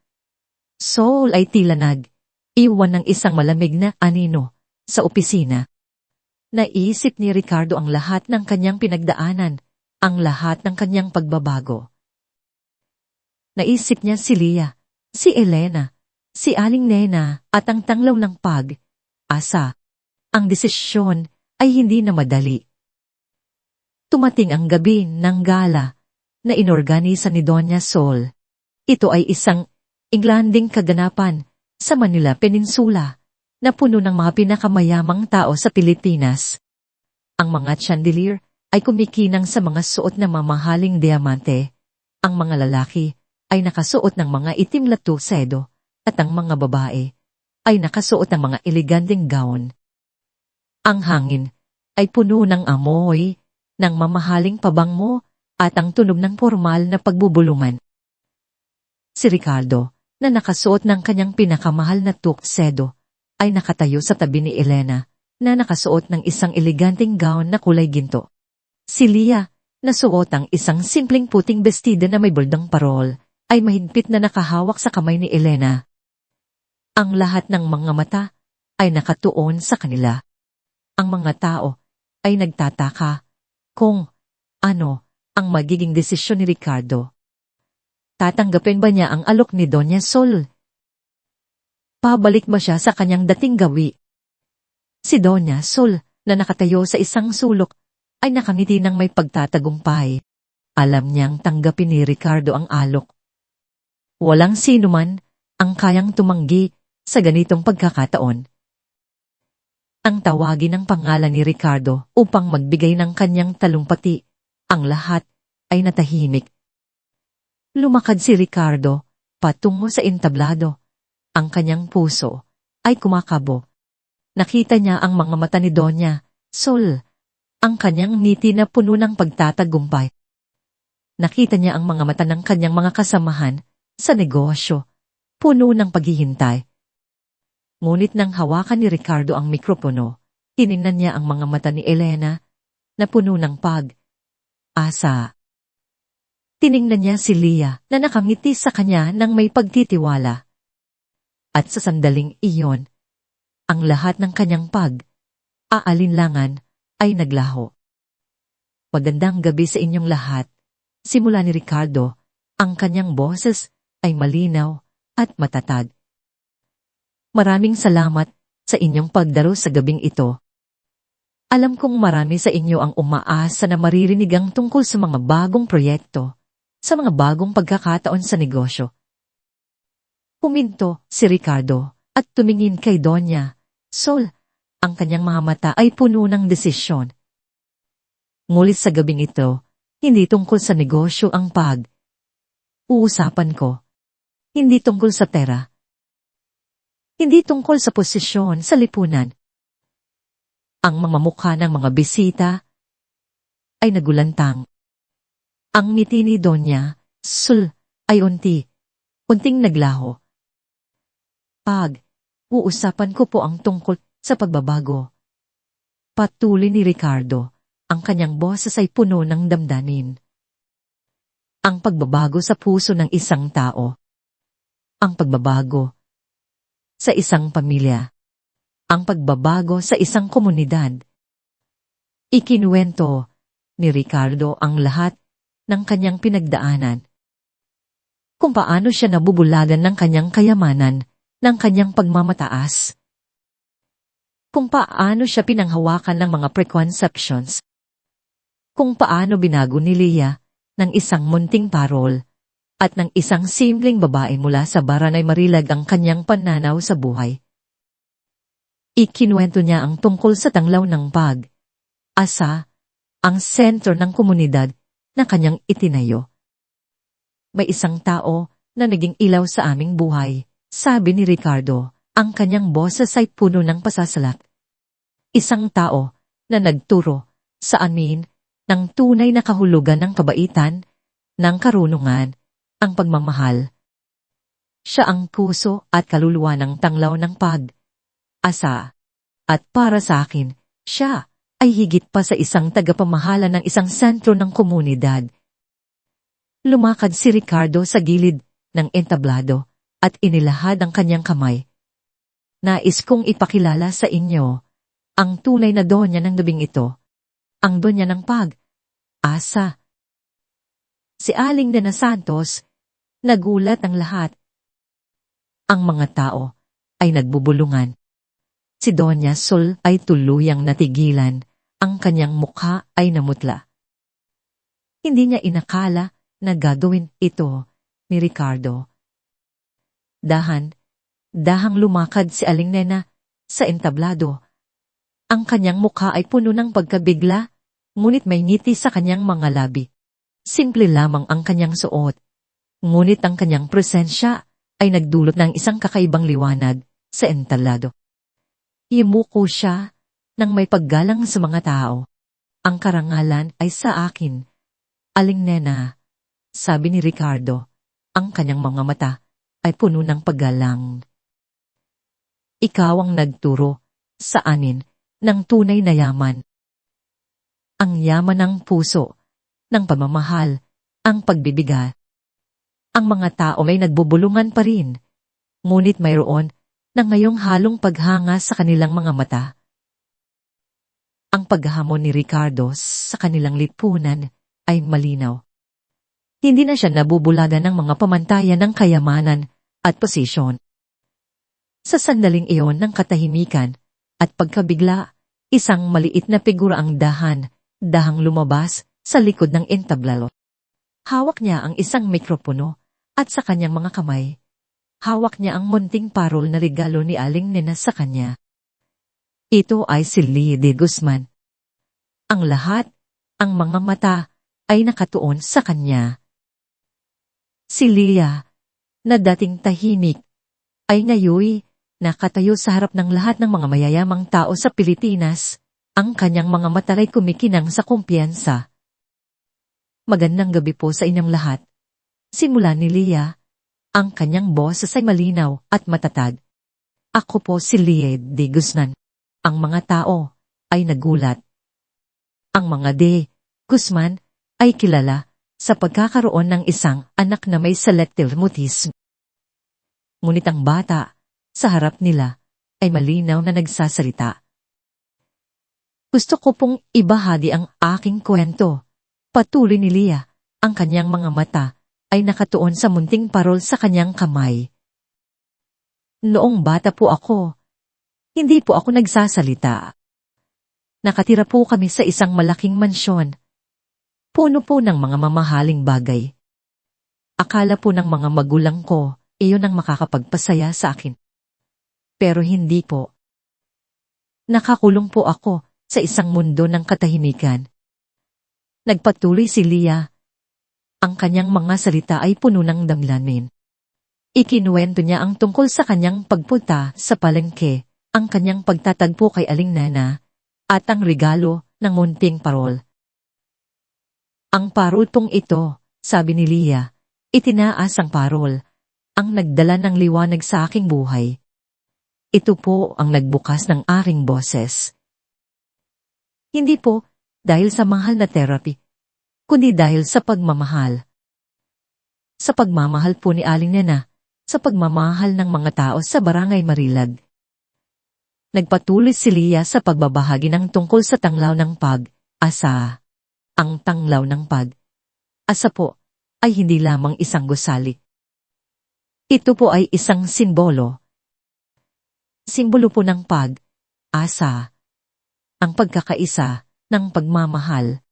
Sol ay tila iwan ng isang malamig na anino sa opisina. Naisip ni Ricardo ang lahat ng kanyang pinagdaanan, ang lahat ng kanyang pagbabago. Naisip niya si Lia, si Elena, si Aling Nena at ang tanglaw ng pag-asa. Ang desisyon ay hindi na madali. Tumating ang gabi ng gala na inorganisa ni Doña Sol. Ito ay isang Englanding kaganapan sa Manila Peninsula na puno ng mga pinakamayamang tao sa Pilipinas. Ang mga chandelier ay kumikinang sa mga suot na mamahaling diamante. Ang mga lalaki ay nakasuot ng mga itim na tuxedo at ang mga babae ay nakasuot ng mga eleganteng gown. Ang hangin ay puno ng amoy ng mamahaling pabango at ang tunog ng formal na pagbubulungan. Si Ricardo, na nakasuot ng kanyang pinakamahal na tuxedo, ay nakatayo sa tabi ni Elena, na nakasuot ng isang eleganteng gown na kulay ginto. Si Lia, na suot ang isang simpleng puting bestida na may boldang parol, ay mahigpit na nakahawak sa kamay ni Elena. Ang lahat ng mga mata ay nakatuon sa kanila. Ang mga tao ay nagtataka kung ano ang magiging desisyon ni Ricardo. Tatanggapin ba niya ang alok ni Doña Sol? Pabalik ba siya sa kanyang dating gawi? Si Doña Sol, na nakatayo sa isang sulok, ay nakangiti ng may pagtatagumpay. Alam niyang tanggapin ni Ricardo ang alok. Walang sino man ang kayang tumanggi sa ganitong pagkakataon. Ang tawagin ng pangalan ni Ricardo upang magbigay ng kanyang talumpati, ang lahat ay natahimik. Lumakad si Ricardo patungo sa entablado. Ang kanyang puso ay kumakabo. Nakita niya ang mga mata ni Doña Sol, ang kanyang ngiti na puno ng pagtatagumpay. Nakita niya ang mga mata ng kanyang mga kasamahan sa negosyo, puno ng paghihintay. Ngunit nang hawakan ni Ricardo ang mikropono, tiningnan niya ang mga mata ni Elena na puno ng pag-asa. Tiningnan niya si Lia na nakangiti sa kanya ng may pagtitiwala. At sa sandaling iyon, ang lahat ng kanyang pag-aalinlangan ay naglaho. Magandang gabi sa inyong lahat. Simula ni Ricardo, ang kanyang boses ay malinaw at matatag. Maraming salamat sa inyong pagdaro sa gabing ito. Alam kong marami sa inyo ang umaasa na maririnig ang tungkol sa mga bagong proyekto, sa mga bagong pagkakataon sa negosyo. Huminto si Ricardo at tumingin kay Doña Sol. Ang kanyang mga mata ay puno ng desisyon. Ngunit sa gabing ito, hindi tungkol sa negosyo ang uusapan ko. Hindi tungkol sa pera. Hindi tungkol sa posisyon sa lipunan. Ang mga mukha ng mga bisita ay nagulantang. Ang ngiti ni Doña Sol ay unting naglaho. Uusapan ko po ang tungkol sa pagbabago. Patuloy ni Ricardo, ang kanyang boses ay puno ng damdamin. Ang pagbabago sa puso ng isang tao. Ang pagbabago sa isang pamilya. Ang pagbabago sa isang komunidad. Ikinuwento ni Ricardo ang lahat ng kanyang pinagdaanan. Kung paano siya nabubulagan ng kanyang kayamanan, ng kanyang pagmamataas. Kung paano siya pinanghawakan ng mga preconceptions. Kung paano binago ni Lia ng isang munting parol at ng isang simpleng babae mula sa Baranay Marilag ang kanyang pananaw sa buhay. Ikinuwento niya ang tungkol sa tanglaw ng pag-asa, ang sentro ng komunidad na kanyang itinayo. May isang tao na naging ilaw sa aming buhay, sabi ni Ricardo, ang kanyang boses ay puno ng pasasalat. Isang tao na nagturo sa amin ng tunay na kahulugan ng kabaitan, ng karunungan, ang pagmamahal. Siya ang puso at kaluluwa ng tanglaw ng pag-asa. At para sa akin, siya ay higit pa sa isang tagapamahala ng isang sentro ng komunidad. Lumakad si Ricardo sa gilid ng entablado at inilahad ang kanyang kamay. Nais kong ipakilala sa inyo ang tunay na donya ng gabing ito, ang donya ng pag-asa. Si Aling Nena Santos, nagulat ang lahat. Ang mga tao ay nagbubulungan. Si Donya Sol ay tuluyang natigilan, ang kanyang mukha ay namutla. Hindi niya inakala na gagawin ito ni Ricardo. Dahang lumakad si Aling Nena sa entablado. Ang kanyang mukha ay puno ng pagkabigla, ngunit may ngiti sa kanyang mga labi. Simple lamang ang kanyang suot, ngunit ang kanyang presensya ay nagdulot ng isang kakaibang liwanag sa entablado. Yumuko siya nang may paggalang sa mga tao. Ang karangalan ay sa akin, Aling Nena, sabi ni Ricardo. Ang kanyang mga mata ay puno ng paggalang. Ikaw ang nagturo sa amin ng tunay na yaman. Ang yaman ng puso, ng pamamahal, ang pagbibigay. Ang mga tao ay nagbubulungan pa rin, ngunit mayroon na ngayong halong paghanga sa kanilang mga mata. Ang paghamon ni Ricardo sa kanilang lipunan ay malinaw. Hindi na siya nabubulagan ng mga pamantayan ng kayamanan at posisyon. Sa sandaling iyon ng katahimikan at pagkabigla, isang maliit na figura ang dahang lumabas sa likod ng entablado. Hawak niya ang isang mikropono at sa kanyang mga kamay, hawak niya ang munting parol na regalo ni Aling Nena sa kanya. Ito ay si Lee de Guzman. Ang lahat, ang mga mata, ay nakatuon sa kanya. Si Leah, na dating tahimik, ay ngayoy nakatayo sa harap ng lahat ng mga mayayamang tao sa Pilipinas. Ang kanyang mga mata ay kumikinang sa kumpiyansa. Magandang gabi po sa inyong lahat. Simula ni Leah, ang kanyang boses ay malinaw at matatag. Ako po si Lee de Guzman. Ang mga tao ay nagulat. Ang mga de Guzman ay kilala sa pagkakaroon ng isang anak na may selective mutism. Ngunit ang bata, sa harap nila, ay malinaw na nagsasalita. Gusto ko pong ibahagi ang aking kwento. Patuloy ni Leah, ang kanyang mga mata ay nakatuon sa munting parol sa kanyang kamay. Noong bata po ako, hindi po ako nagsasalita. Nakatira po kami sa isang malaking mansyon. Puno po ng mga mamahaling bagay. Akala po ng mga magulang ko, iyon ang makakapagpasaya sa akin. Pero hindi po. Nakakulong po ako sa isang mundo ng katahimikan. Nagpatuloy si Leah. Ang kanyang mga salita ay puno ng damdamin. Ikinuwento niya ang tungkol sa kanyang pagpunta sa palengke, ang kanyang pagtatagpo kay Aling Nena, at ang regalo ng munting parol. Ang parol pong ito, sabi ni Leah, itinaas ang parol, ang nagdala ng liwanag sa aking buhay. Ito po ang nagbukas ng aking boses. Hindi po dahil sa mahal na therapy, kundi dahil sa pagmamahal. Sa pagmamahal po ni Aling Nena, sa pagmamahal ng mga tao sa Barangay Marilag. Nagpatuloy si Leah sa pagbabahagi ng tungkol sa tanglaw ng pag-asa. Ang tanglaw ng pag-asa po ay hindi lamang isang gusali. Ito po ay isang simbolo. Simbolo po ng pag-asa. Ang pagkakaisa ng pagmamahal.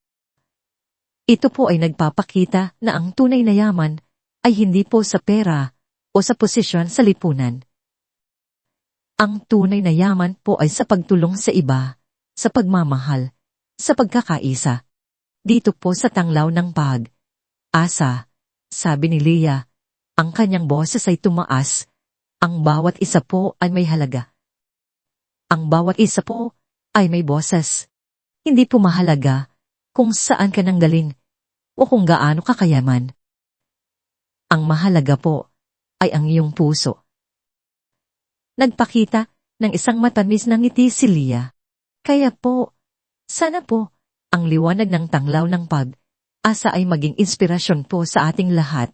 Ito po ay nagpapakita na ang tunay na yaman ay hindi po sa pera o sa posisyon sa lipunan. Ang tunay na yaman po ay sa pagtulong sa iba, sa pagmamahal, sa pagkakaisa. Dito po sa tanglaw ng pag-asa, sabi ni Leah, ang kanyang boses ay tumaas, ang bawat isa po ay may halaga. Ang bawat isa po ay may boses. Hindi po mahalaga kung saan ka nanggaling o kung gaano ka kayaman. Ang mahalaga po ay ang iyong puso. Nagpakita ng isang matamis na ngiti si Leah. Kaya po, sana po, ang liwanag ng tanglaw ng pag-asa ay maging inspirasyon po sa ating lahat,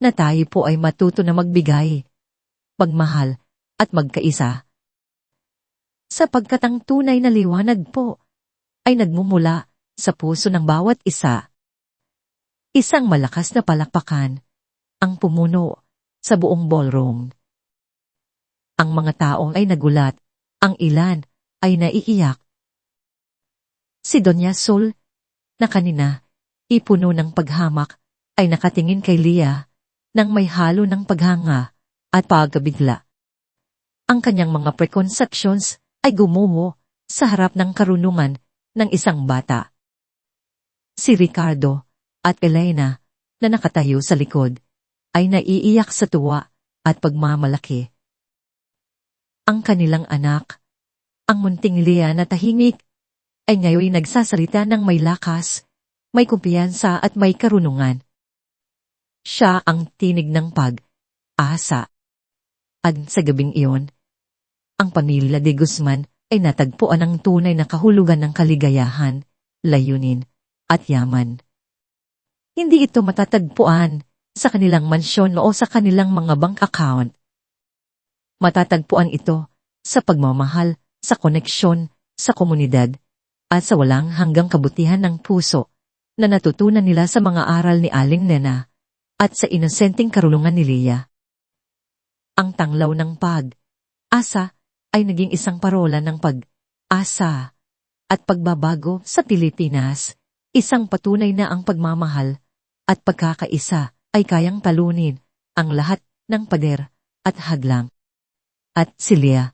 na tayo po ay matuto na magbigay, magmahal, at magkaisa. Sapagkat ang tunay na liwanag po ay nagmumula sa puso ng bawat isa. Isang malakas na palakpakan ang pumuno sa buong ballroom. Ang mga taong ay nagulat, ang ilan ay naiiyak. Si Doña Sol, na kanina ipuno ng paghamak, ay nakatingin kay Leah nang may halo ng paghanga at pagkabigla. Ang kanyang mga preconceptions ay gumuho sa harap ng karunungan ng isang bata. Si Ricardo at Elena, na nakatayo sa likod, ay naiiyak sa tuwa at pagmamalaki. Ang kanilang anak, ang munting Leah na tahimik, ay ngayon nagsasalita ng may lakas, may kumpiyansa at may karunungan. Siya ang tinig ng pag-asa. At sa gabing iyon, ang pamilya de Guzman ay natagpuan ang tunay na kahulugan ng kaligayahan, layunin, at yaman. Hindi ito matatagpuan sa kanilang mansyon o sa kanilang mga bank account. Matatagpuan ito sa pagmamahal, sa koneksyon, sa komunidad, at sa walang hanggang kabutihan ng puso na natutunan nila sa mga aral ni Aling Nena at sa inosenteng karunungan ni Leah. Ang tanglaw ng pag-asa ay naging isang parola ng pag-asa at pagbabago sa Pilipinas, isang patunay na ang pagmamahal at pagkakaisa ay kayang talunin ang lahat ng pader at hadlang. At si Leah,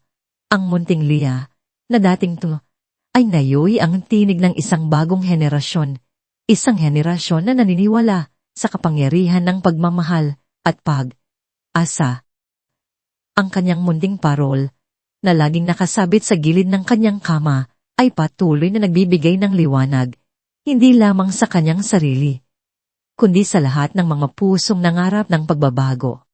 ang munting Leah, na dating to, ay nayoy ang tinig ng isang bagong henerasyon, isang henerasyon na naniniwala sa kapangyarihan ng pagmamahal at pag-asa. Ang kanyang munting parol, na laging nakasabit sa gilid ng kanyang kama, ay patuloy na nagbibigay ng liwanag, hindi lamang sa kanyang sarili, kundi sa lahat ng mga pusong nangarap ng pagbabago.